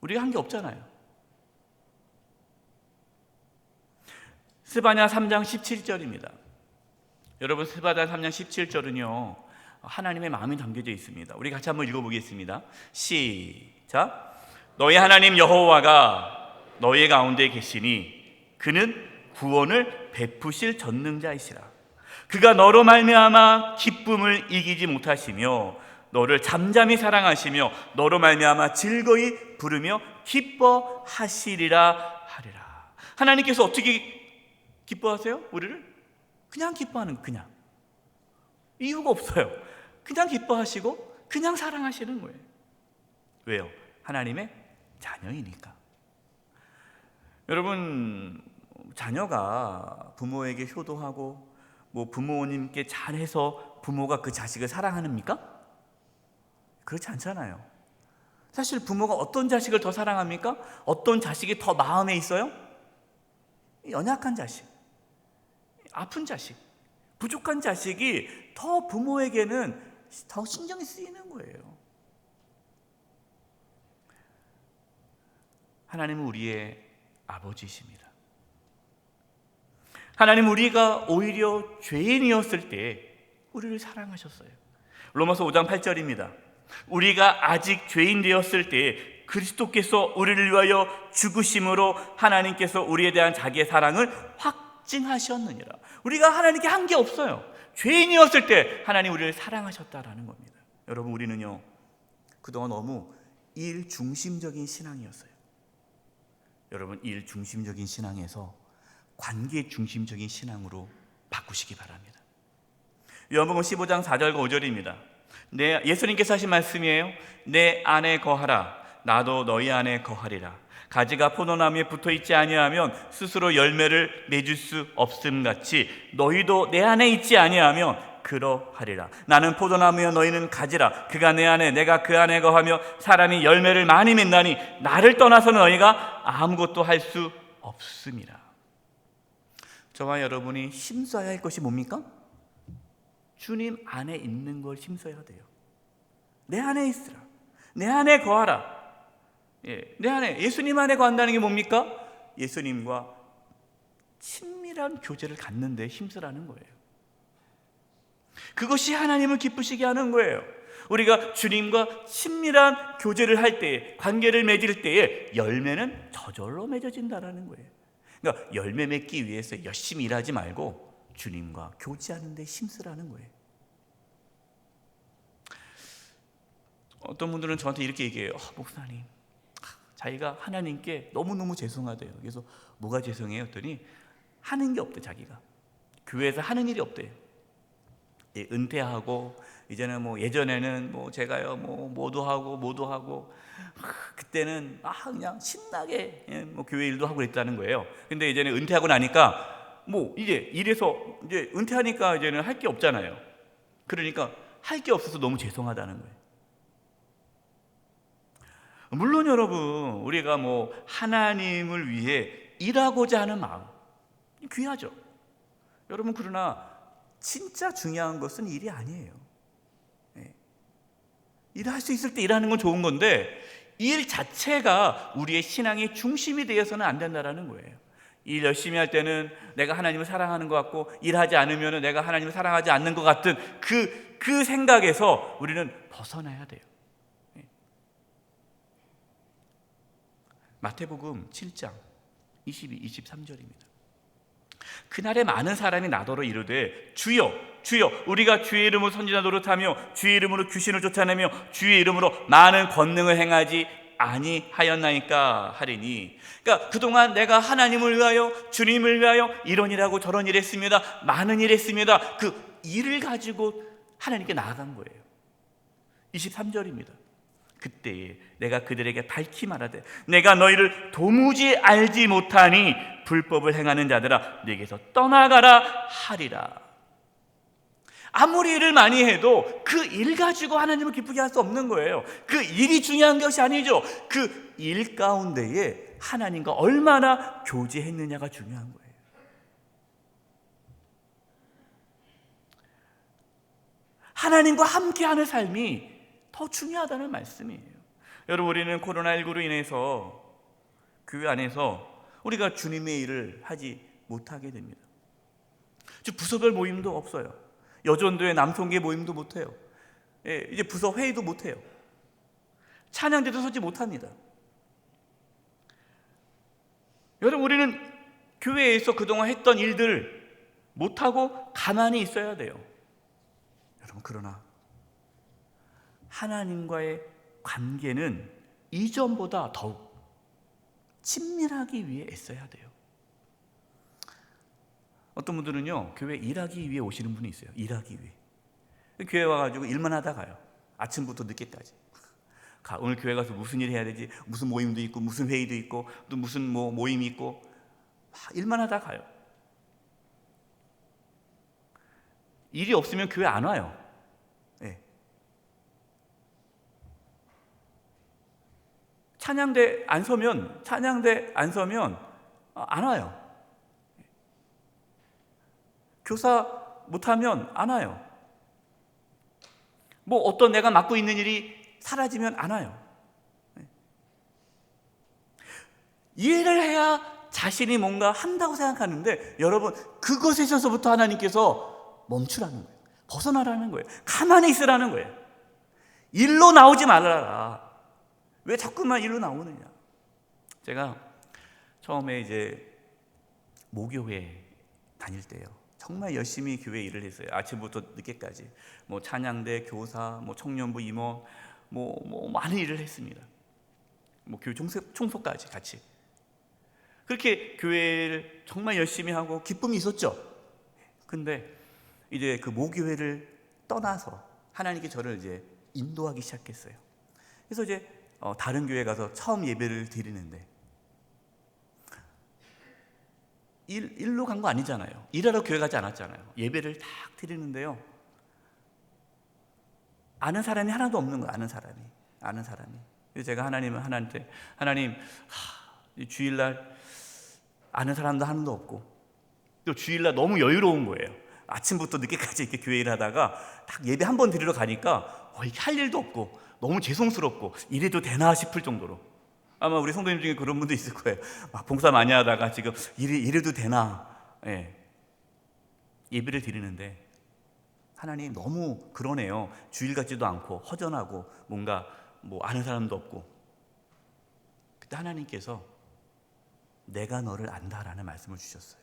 우리가 한 게 없잖아요. 스바냐 3장 17절입니다. 여러분, 스바냐 3장 17절은요, 하나님의 마음이 담겨져 있습니다. 우리 같이 한번 읽어보겠습니다. 시작. 너희 하나님 여호와가 너희 가운데 계시니 그는 구원을 베푸실 전능자이시라. 그가 너로 말미암아 기쁨을 이기지 못하시며 너를 잠잠히 사랑하시며 너로 말미암아 즐거이 부르며 기뻐하시리라 하리라. 하나님께서 어떻게 기뻐하세요? 우리를? 그냥 기뻐하는, 그냥 이유가 없어요. 그냥 기뻐하시고 그냥 사랑하시는 거예요. 왜요? 하나님의 자녀이니까. 여러분, 자녀가 부모에게 효도하고 뭐 부모님께 잘해서 부모가 그 자식을 사랑합니까? 그렇지 않잖아요. 사실 부모가 어떤 자식을 더 사랑합니까? 어떤 자식이 더 마음에 있어요? 연약한 자식, 아픈 자식, 부족한 자식이 더 부모에게는 더 신경이 쓰이는 거예요. 하나님은 우리의 아버지이십니다. 하나님, 우리가 오히려 죄인이었을 때 우리를 사랑하셨어요. 로마서 5장 8절입니다. 우리가 아직 죄인 되었을 때 그리스도께서 우리를 위하여 죽으심으로 하나님께서 우리에 대한 자기의 사랑을 확증하셨느니라. 우리가 하나님께 한 게 없어요. 죄인이었을 때 하나님 우리를 사랑하셨다라는 겁니다. 여러분, 우리는요, 그동안 너무 일 중심적인 신앙이었어요. 여러분, 일 중심적인 신앙에서 관계 중심적인 신앙으로 바꾸시기 바랍니다. 요한복음 15장 4절과 5절입니다. 예수님께서 하신 말씀이에요. 내 안에 거하라, 나도 너희 안에 거하리라. 가지가 포도나무에 붙어있지 아니하면 스스로 열매를 맺을 수 없음같이 너희도 내 안에 있지 아니하면 그러하리라. 나는 포도나무여 너희는 가지라. 그가 내 안에 내가 그 안에 거하며 사람이 열매를 많이 맺나니 나를 떠나서는 너희가 아무것도 할 수 없음이라. 저와 여러분이 힘써야 할 것이 뭡니까? 주님 안에 있는 걸 힘써야 돼요. 내 안에 있으라, 내 안에 거하라. 내 안에, 예수님 안에 거한다는 게 뭡니까? 예수님과 친밀한 교제를 갖는데 힘쓰라는 거예요. 그것이 하나님을 기쁘시게 하는 거예요. 우리가 주님과 친밀한 교제를 할 때에, 관계를 맺을 때에 열매는 저절로 맺어진다는 거예요. 그러니까 열매 맺기 위해서 열심히 일하지 말고 주님과 교제하는 데 힘쓰라는 거예요. 어떤 분들은 저한테 이렇게 얘기해요. 목사님, 자기가 하나님께 너무너무 죄송하대요. 그래서 뭐가 죄송해요? 했더니 하는 게 없대. 자기가 교회에서 하는 일이 없대요. 은퇴하고 이제는 뭐 예전에는 뭐 제가요 뭐 뭐도 하고 그때는 그냥 신나게 뭐 교회 일도 하고 그랬다는 거예요. 근데 이제는 은퇴하고 나니까 뭐 이제 일해서 이제 은퇴하니까 이제는 할 게 없잖아요. 그러니까 할 게 없어서 너무 죄송하다는 거예요. 물론 여러분, 우리가 뭐 하나님을 위해 일하고자 하는 마음 귀하죠. 여러분, 그러나 진짜 중요한 것은 일이 아니에요. 일할 수 있을 때 일하는 건 좋은 건데 일 자체가 우리의 신앙의 중심이 되어서는 안 된다는 거예요. 일 열심히 할 때는 내가 하나님을 사랑하는 것 같고, 일하지 않으면 내가 하나님을 사랑하지 않는 것 같은 그 생각에서 우리는 벗어나야 돼요. 마태복음 7장 22, 23절입니다. 그날에 많은 사람이 나더러 이르되 주여 주여 우리가 주의 이름으로 선지자 노릇하며 주의 이름으로 귀신을 쫓아내며 주의 이름으로 많은 권능을 행하지 아니하였나이까 하리니. 그러니까 그동안 내가 하나님을 위하여 주님을 위하여 이런 일하고 저런 일 했습니다. 많은 일 했습니다. 그 일을 가지고 하나님께 나아간 거예요. 23절입니다. 그때에 내가 그들에게 밝히 말하되 내가 너희를 도무지 알지 못하니 불법을 행하는 자들아 내게서 떠나가라 하리라. 아무리 일을 많이 해도 그 일 가지고 하나님을 기쁘게 할 수 없는 거예요. 그 일이 중요한 것이 아니죠. 그 일 가운데에 하나님과 얼마나 교제했느냐가 중요한 거예요. 하나님과 함께하는 삶이 더 중요하다는 말씀이에요. 여러분, 우리는 코로나19로 인해서 교회 안에서 우리가 주님의 일을 하지 못하게 됩니다. 부서별 모임도 없어요. 여전도의 남성계 모임도 못해요. 이제 부서 회의도 못해요. 찬양대도 서지 못합니다. 여러분, 우리는 교회에서 그동안 했던 일들을 못하고 가만히 있어야 돼요. 여러분, 그러나 하나님과의 관계는 이전보다 더욱 친밀하기 위해 애써야 돼요. 어떤 분들은요, 교회 일하기 위해 오시는 분이 있어요. 일하기 위해. 교회 와가지고 일만 하다 가요. 아침부터 늦게까지. 오늘 교회 가서 무슨 일 해야 되지? 무슨 모임도 있고, 무슨 회의도 있고, 또 무슨 모임이 있고, 일만 하다 가요. 일이 없으면 교회 안 와요. 찬양대 안 서면 안 와요. 교사 못하면 안 와요. 뭐 어떤 내가 맡고 있는 일이 사라지면 안 와요. 이해를 해야 자신이 뭔가 한다고 생각하는데, 여러분, 그것에 있어서부터 하나님께서 멈추라는 거예요. 벗어나라는 거예요. 가만히 있으라는 거예요. 일로 나오지 말아라. 왜 자꾸만 일로 나오느냐? 제가 처음에 이제 모교회 다닐 때요, 정말 열심히 교회 일을 했어요. 아침부터 늦게까지 뭐 찬양대, 교사, 뭐 청년부 임원, 뭐 많은 일을 했습니다. 뭐 교회 총소까지 같이. 그렇게 교회를 정말 열심히 하고 기쁨이 있었죠. 근데 이제 그 모교회를 떠나서 하나님께 저를 이제 인도하기 시작했어요. 그래서 이제 다른 교회 가서 처음 예배를 드리는데, 일로 간 거 아니잖아요. 일하러 교회 가지 않았잖아요. 예배를 딱 드리는데요, 아는 사람이 하나도 없는 거예요. 아는 사람이. 그래서 제가 하나님한테 하나님, 주일날 아는 사람도 하나도 없고, 또 주일날 너무 여유로운 거예요. 아침부터 늦게까지 이렇게 교회 일하다가 딱 예배 한 번 드리러 가니까 이렇게 할 일도 없고 너무 죄송스럽고 이래도 되나 싶을 정도로 아마 우리 성도님 중에 그런 분도 있을 거예요. 막 봉사 많이 하다가 지금 이래도 되나? 예. 예배를 드리는데 하나님 너무 그러네요. 주일 같지도 않고 허전하고 뭔가 뭐 아는 사람도 없고. 그때 하나님께서 내가 너를 안다라는 말씀을 주셨어요.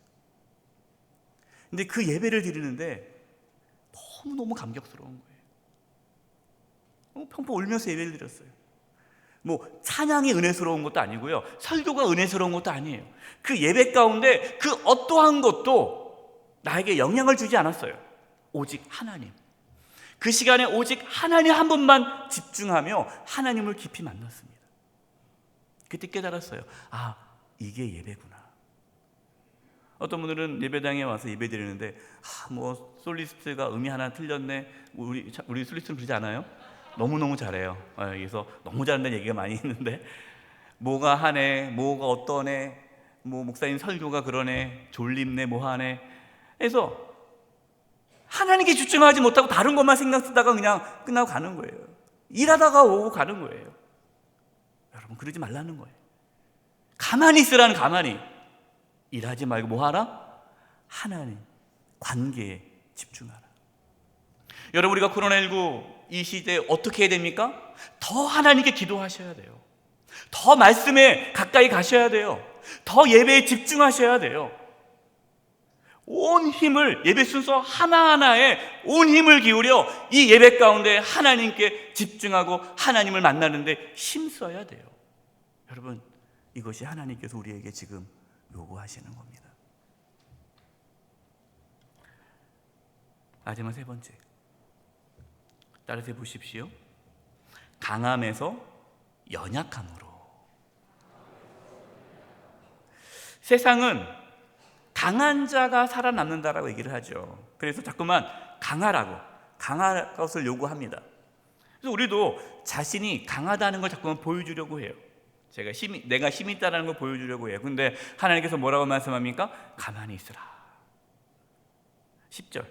근데 그 예배를 드리는데 너무너무 감격스러운 거예요. 펑펑 울면서 예배를 드렸어요. 뭐 찬양이 은혜스러운 것도 아니고요, 설교가 은혜스러운 것도 아니에요. 그 예배 가운데 그 어떠한 것도 나에게 영향을 주지 않았어요. 오직 하나님, 그 시간에 오직 하나님 한 분만 집중하며 하나님을 깊이 만났습니다. 그때 깨달았어요. 아, 이게 예배구나. 어떤 분들은 예배당에 와서 예배 드리는데 뭐 솔리스트가 음이 하나 틀렸네. 우리 솔리스트는 그러지 않아요? 너무너무 잘해요. 그래서 너무 잘한다는 얘기가 많이 있는데 뭐가 하네, 뭐가 어떠네, 뭐 목사님 설교가 그러네, 졸립네, 뭐 하네 해서 하나님께 집중하지 못하고 다른 것만 신경 쓰다가 그냥 끝나고 가는 거예요. 일하다가 오고 가는 거예요. 여러분, 그러지 말라는 거예요. 가만히 있으라는, 가만히 일하지 말고 뭐 하라? 하나님 관계에 집중하라. 여러분, 우리가 코로나19 이 시대에 어떻게 해야 됩니까? 더 하나님께 기도하셔야 돼요. 더 말씀에 가까이 가셔야 돼요. 더 예배에 집중하셔야 돼요. 온 힘을, 예배 순서 하나하나에 온 힘을 기울여 이 예배 가운데 하나님께 집중하고 하나님을 만나는데 힘써야 돼요. 여러분, 이것이 하나님께서 우리에게 지금 요구하시는 겁니다. 마지막 세 번째, 따라서 보십시오. 강함에서 연약함으로. 세상은 강한 자가 살아남는다라고 얘기를 하죠. 그래서 자꾸만 강할 것을 요구합니다. 그래서 우리도 자신이 강하다는 걸 자꾸만 보여주려고 해요. 내가 힘이 있다는 걸 보여주려고 해요. 근데 하나님께서 뭐라고 말씀합니까? 가만히 있으라. 10절,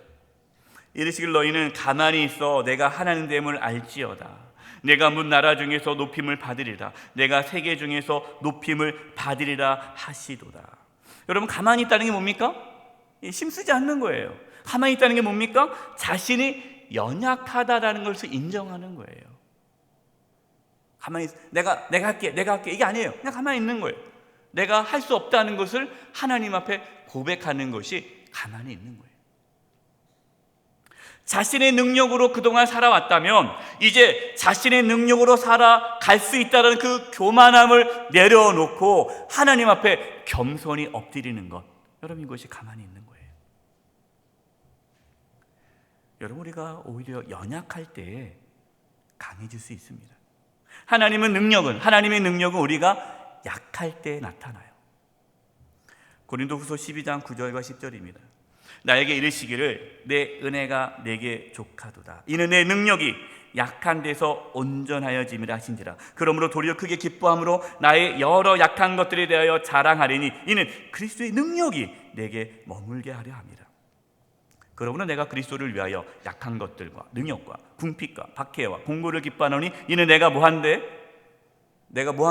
이르시길 너희는 가만히 있어 내가 하나님 됨을 알지어다. 내가 문 나라 중에서 높임을 받으리라. 내가 세계 중에서 높임을 받으리라 하시도다. 여러분, 가만히 있다는 게 뭡니까? 힘쓰지 않는 거예요. 가만히 있다는 게 뭡니까? 자신이 연약하다라는 것을 인정하는 거예요. 가만히 내가 할게 이게 아니에요. 그냥 가만히 있는 거예요. 내가 할 수 없다는 것을 하나님 앞에 고백하는 것이 가만히 있는 거예요. 자신의 능력으로 그동안 살아왔다면 이제 자신의 능력으로 살아갈 수 있다는 그 교만함을 내려놓고 하나님 앞에 겸손히 엎드리는 것, 여러분, 이것이 가만히 있는 거예요. 여러분, 우리가 오히려 연약할 때 강해질 수 있습니다. 하나님의 능력은 우리가 약할 때 나타나요. 고린도후서 12장 9절과 10절입니다. 나에게 이르시기를 내 은혜가 내게 족하도다. 이는 내 능력이 약한 데서 온전하여짐이라 하신지라. 그러므로 도리어 크게 기뻐함으로 나의 여러 약한 것들에 대하여 자랑하리니 이는 그리스도의 능력이 내게 머물게 하려 함이라. 그러므로 내가 그리스도를 위하여 약한 것들과 능력과 궁핍과 박해와 공고를 기뻐하노니 이는 내가 뭐한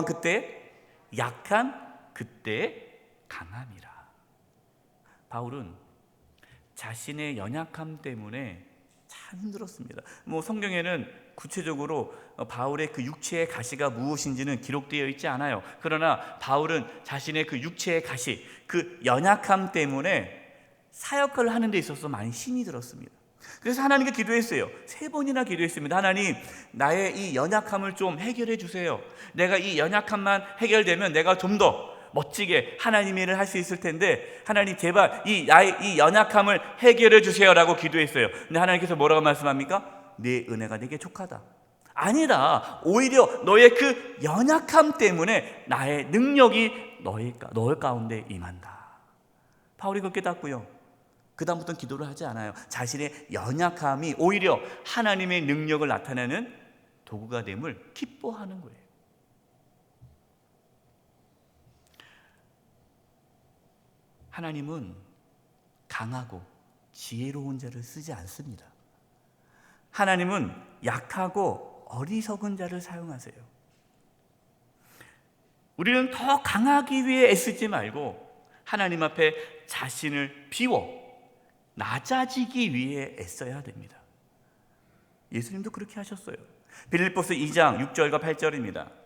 그때 약한 그때 강함이라. 바울은 자신의 연약함 때문에 참 힘들었습니다. 성경에는 구체적으로 바울의 그 육체의 가시가 무엇인지는 기록되어 있지 않아요. 그러나 바울은 자신의 그 육체의 가시, 그 연약함 때문에 사역을 하는 데 있어서 많이 힘이 들었습니다. 그래서 하나님께 기도했어요. 3번이나 기도했습니다. 하나님, 나의 이 연약함을 좀 해결해 주세요. 내가 이 연약함만 해결되면 내가 좀 더 멋지게 하나님의 일을 할 수 있을 텐데 하나님, 제발 나의 이 연약함을 해결해 주세요라고 기도했어요. 근데 하나님께서 뭐라고 말씀합니까? 내 은혜가 내게 족하다. 아니라 오히려 너의 그 연약함 때문에 나의 능력이 너의 가운데 임한다. 바울이 그걸 깨닫고요, 그 다음부터는 기도를 하지 않아요. 자신의 연약함이 오히려 하나님의 능력을 나타내는 도구가 됨을 기뻐하는 거예요. 하나님은 강하고 지혜로운 자를 쓰지 않습니다. 하나님은 약하고 어리석은 자를 사용하세요. 우리는 더 강하기 위해 애쓰지 말고 하나님 앞에 자신을 비워 낮아지기 위해 애써야 됩니다. 예수님도 그렇게 하셨어요. 빌립보서 2장 6절과 8절입니다.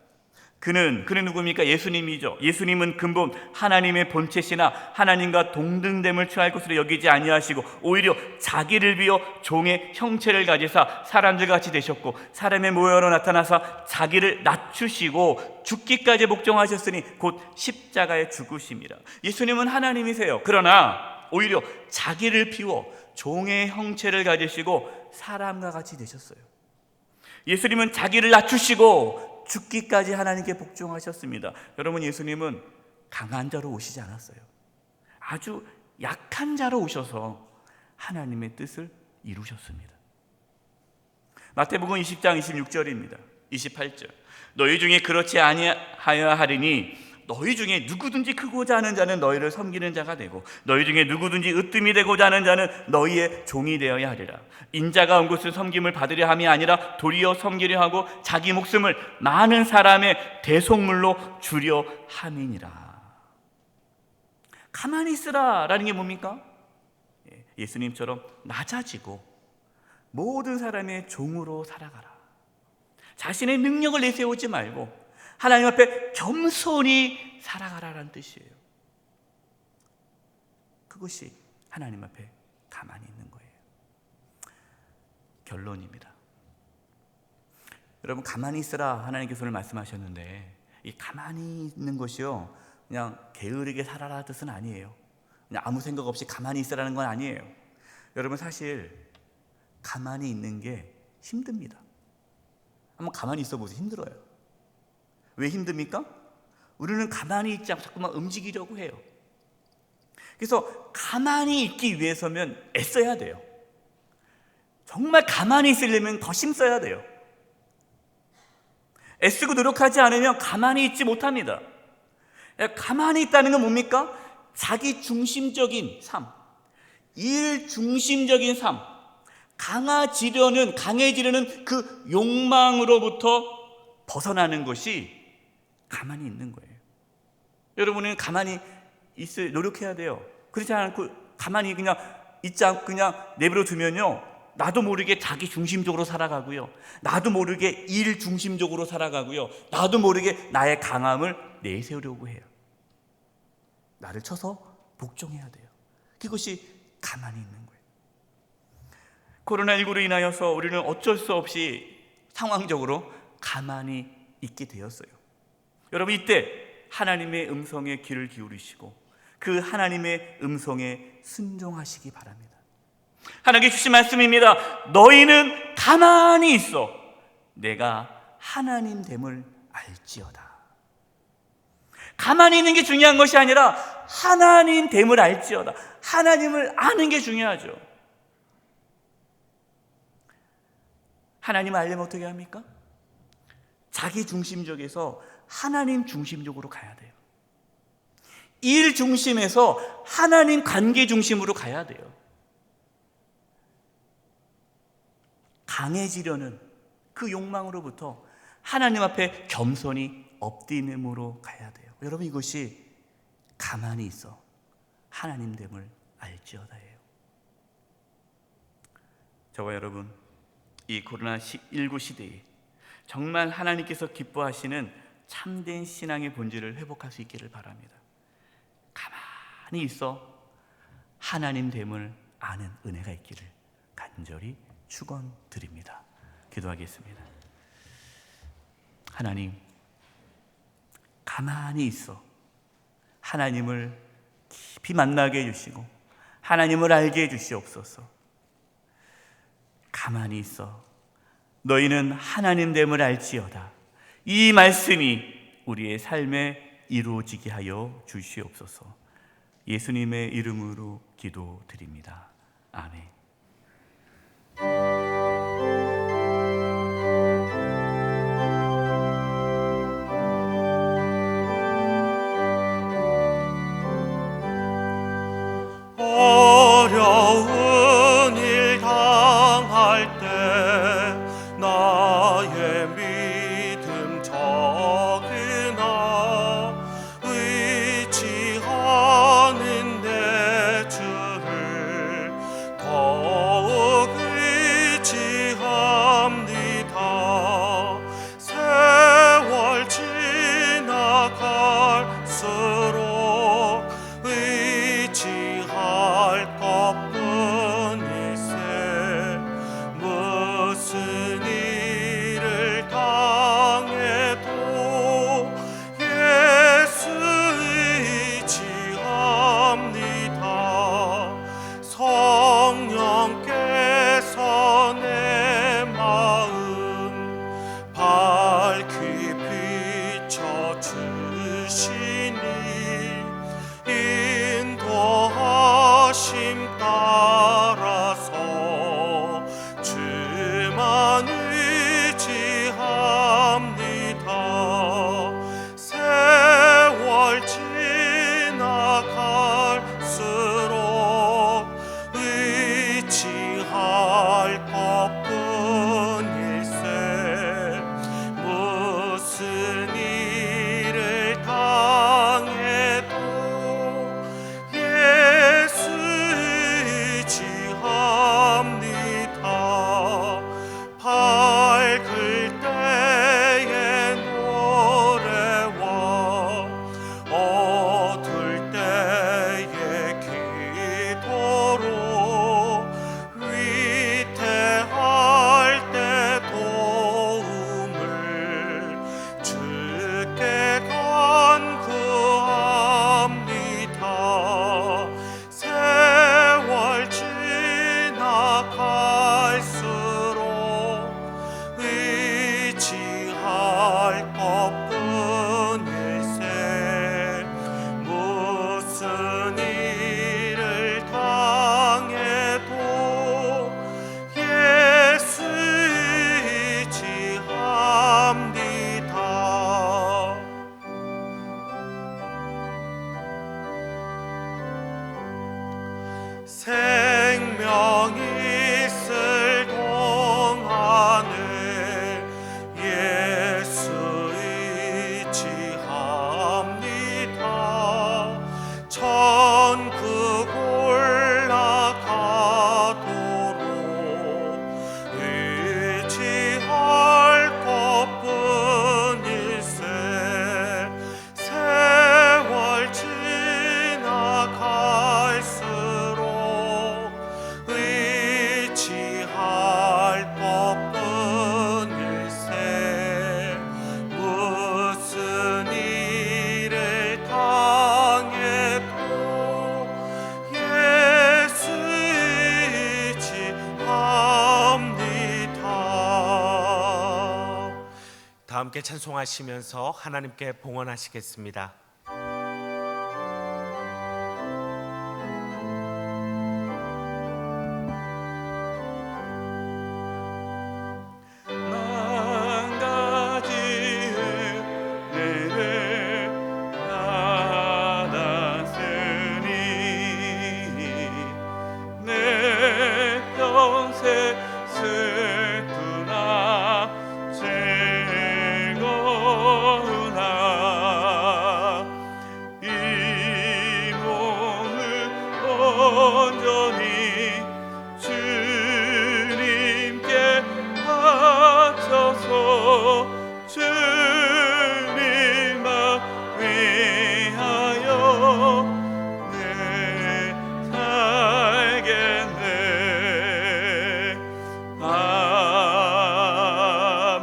그는 누굽니까? 예수님이죠. 예수님은 근본 하나님의 본체시나 하나님과 동등됨을 취할 것으로 여기지 아니하시고 오히려 자기를 비워 종의 형체를 가지사 사람들 같이 되셨고 사람의 모양으로 나타나사 자기를 낮추시고 죽기까지 복종하셨으니 곧 십자가에 죽으심이라. 예수님은 하나님이세요. 그러나 오히려 자기를 비워 종의 형체를 가지시고 사람과 같이 되셨어요. 예수님은 자기를 낮추시고 죽기까지 하나님께 복종하셨습니다. 여러분, 예수님은 강한 자로 오시지 않았어요. 아주 약한 자로 오셔서 하나님의 뜻을 이루셨습니다. 마태복음 20장 26절입니다. 28절. 너희 중에 그렇지 아니하여 하리니 너희 중에 누구든지 크고자 하는 자는 너희를 섬기는 자가 되고 너희 중에 누구든지 으뜸이 되고자 하는 자는 너희의 종이 되어야 하리라. 인자가 온 것은 섬김을 받으려 함이 아니라 도리어 섬기려 하고 자기 목숨을 많은 사람의 대속물로 주려 함이니라. 가만히 있으라 라는 게 뭡니까? 예수님처럼 낮아지고 모든 사람의 종으로 살아가라. 자신의 능력을 내세우지 말고 하나님 앞에 겸손히 살아가라라는 뜻이에요. 그것이 하나님 앞에 가만히 있는 거예요. 결론입니다. 여러분, 가만히 있으라 하나님께서 오늘 말씀하셨는데 이 가만히 있는 것이요 그냥 게으르게 살아라 뜻은 아니에요. 그냥 아무 생각 없이 가만히 있으라는 건 아니에요. 여러분, 사실 가만히 있는 게 힘듭니다. 한번 가만히 있어 보세요. 힘들어요. 왜 힘듭니까? 우리는 가만히 있지 않고 자꾸만 움직이려고 해요. 그래서 가만히 있기 위해서면 애써야 돼요. 정말 가만히 있으려면 더 힘써야 돼요. 애쓰고 노력하지 않으면 가만히 있지 못합니다. 가만히 있다는 건 뭡니까? 자기 중심적인 삶, 일 중심적인 삶, 강해지려는 그 욕망으로부터 벗어나는 것이 가만히 있는 거예요. 여러분은 가만히 있을 노력해야 돼요. 그렇지 않고 가만히 그냥 있지 않고 그냥 내버려 두면요, 나도 모르게 자기 중심적으로 살아가고요, 나도 모르게 일 중심적으로 살아가고요, 나도 모르게 나의 강함을 내세우려고 해요. 나를 쳐서 복종해야 돼요. 그것이 가만히 있는 거예요. 코로나19로 인하여서 우리는 어쩔 수 없이 상황적으로 가만히 있게 되었어요. 여러분, 이때 하나님의 음성에 귀를 기울이시고 그 하나님의 음성에 순종하시기 바랍니다. 하나님께 주신 말씀입니다. 너희는 가만히 있어 내가 하나님 됨을 알지어다. 가만히 있는 게 중요한 것이 아니라 하나님 됨을 알지어다. 하나님을 아는 게 중요하죠. 하나님을 알려면 어떻게 합니까? 자기 중심적에서 하나님 중심적으로 가야 돼요. 일 중심에서 하나님 관계 중심으로 가야 돼요. 강해지려는 그 욕망으로부터 하나님 앞에 겸손히 엎드림으로 가야 돼요. 여러분, 이것이 가만히 있어 하나님 됨을 알지어다예요. 저와 여러분, 이 코로나19 시대에 정말 하나님께서 기뻐하시는 참된 신앙의 본질을 회복할 수 있기를 바랍니다. 가만히 있어 하나님 됨을 아는 은혜가 있기를 간절히 축원드립니다. 기도하겠습니다. 하나님, 가만히 있어 하나님을 깊이 만나게 해주시고 하나님을 알게 해주시옵소서. 가만히 있어 너희는 하나님 됨을 알지어다. 이 말씀이 우리의 삶에 이루어지게 하여 주시옵소서. 예수님의 이름으로 기도드립니다. 아멘. 어려운 일 당할 때 나의 믿음 적으나 생명이 있을 동안에 예수 의지합니다. 천국 올라가도록 의지할 것뿐일세. 세월 지나갈수록 의지할 것뿐일세. 무슨 일을 당해도 예수 의지합니다. 다 함께 찬송하시면서 하나님께 봉헌하시겠습니다. 만 가지 은혜를 받았으니 내 평생 슬프나 즐거우나 이 몸을 온전히 주님께 바쳐서 주님만 위하여 내 살겠네.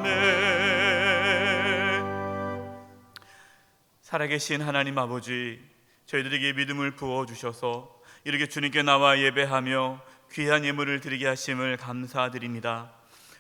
아멘. 살아계신 하나님 아버지, 저희들에게 믿음을 부어주셔서 이렇게 주님께 나와 예배하며 귀한 예물을 드리게 하심을 감사드립니다.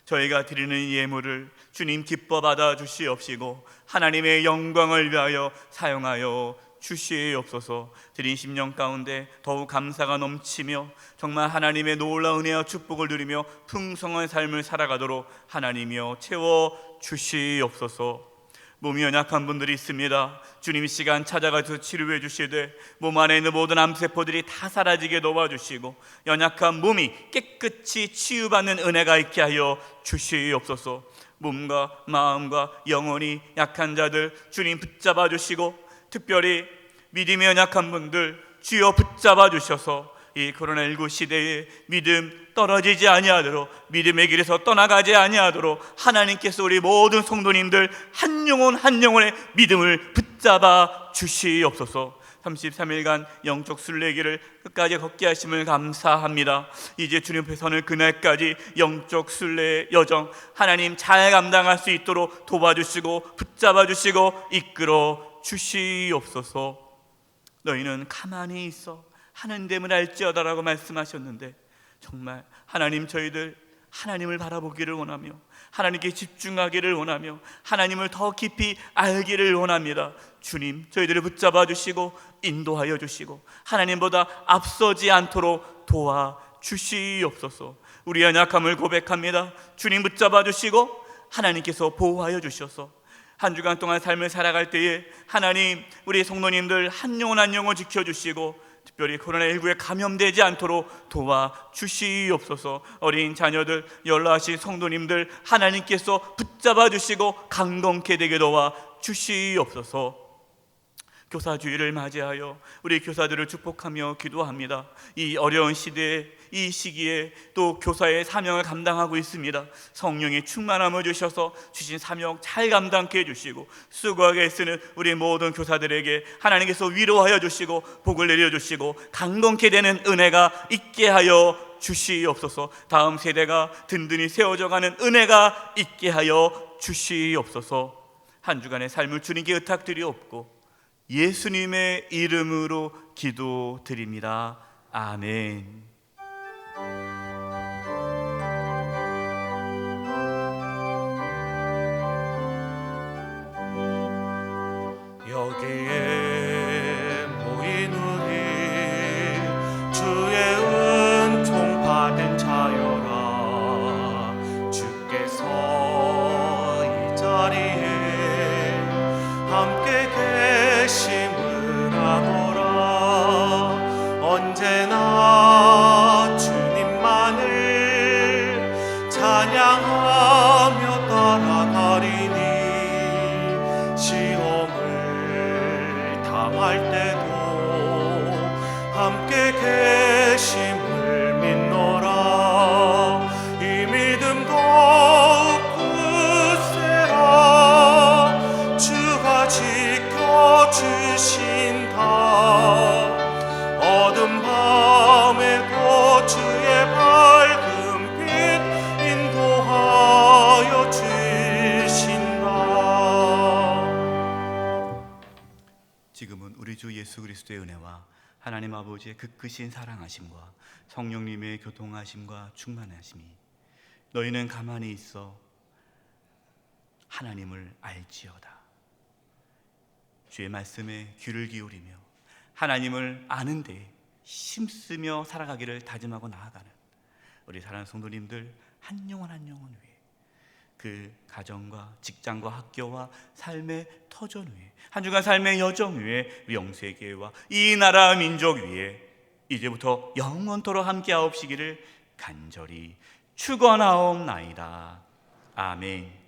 저희가 드리는 예물을 주님 기뻐 받아 주시옵시고 하나님의 영광을 위하여 사용하여 주시옵소서. 드린 심령 가운데 더욱 감사가 넘치며 정말 하나님의 놀라운 은혜와 축복을 누리며 풍성한 삶을 살아가도록 하나님이여 채워 주시옵소서. 몸이 연약한 분들이 있습니다. 주님 시간 찾아가서 치료해 주시되 몸 안에 있는 모든 암세포들이 다 사라지게 도와주시고 연약한 몸이 깨끗이 치유받는 은혜가 있게 하여 주시옵소서. 몸과 마음과 영혼이 약한 자들 주님 붙잡아 주시고 특별히 믿음이 연약한 분들 주여 붙잡아 주셔서 이 코로나19 시대에 믿음 떨어지지 아니하도록 믿음의 길에서 떠나가지 아니하도록 하나님께서 우리 모든 성도님들 한 영혼 한 영혼의 믿음을 붙잡아 주시옵소서. 33일간 영적 순례길을 끝까지 걷게 하심을 감사합니다. 이제 주님 앞에 서는 그날까지 영적 순례의 여정 하나님 잘 감당할 수 있도록 도와주시고 붙잡아 주시고 이끌어 주시옵소서. 너희는 가만히 있어 하는 됨을 알지어다라고 말씀하셨는데 정말 하나님 저희들 하나님을 바라보기를 원하며 하나님께 집중하기를 원하며 하나님을 더 깊이 알기를 원합니다. 주님 저희들을 붙잡아 주시고 인도하여 주시고 하나님보다 앞서지 않도록 도와주시옵소서. 우리의 연약함을 고백합니다. 주님 붙잡아 주시고 하나님께서 보호하여 주셔서 한 주간 동안 삶을 살아갈 때에 하나님 우리 성도님들 한 영혼 한 영혼 지켜주시고 특별히 코로나19에 감염되지 않도록 도와주시옵소서. 어린 자녀들 연로하신 성도님들 하나님께서 붙잡아 주시고 강건케 되게 도와주시옵소서. 교사주의를 맞이하여 우리 교사들을 축복하며 기도합니다. 이 어려운 시대에 이 시기에 또 교사의 사명을 감당하고 있습니다. 성령의 충만함을 주셔서 주신 사명 잘 감당케 해주시고 수고하게 쓰는 우리 모든 교사들에게 하나님께서 위로하여 주시고 복을 내려주시고 강건케 되는 은혜가 있게 하여 주시옵소서. 다음 세대가 든든히 세워져가는 은혜가 있게 하여 주시옵소서. 한 주간의 삶을 주님께 의탁드리옵고 예수님의 이름으로 기도드립니다. 아멘. 여기에 모인 우리 주의 은총 받은 자여라. 주께서 이 자리에 함께 계심을 아노라. 언제나 어두운 밤에도 주의 밝은 빛 인도하여 주신다. 지금은 우리 주 예수 그리스도의 은혜와 하나님 아버지의 그 크신 사랑하심과 성령님의 교통하심과 충만하심이 너희는 가만히 있어 하나님을 알지어다. 주의 말씀에 귀를 기울이며 하나님을 아는 데 힘쓰며 살아가기를 다짐하고 나아가는 우리 사랑하는 성도님들 한 영혼 한 영혼 위에 그 가정과 직장과 학교와 삶의 터전 위에 한 주간 삶의 여정 위에 영세계와 이 나라 민족 위에 이제부터 영원토록 함께하옵시기를 간절히 축원하옵나이다. 아멘.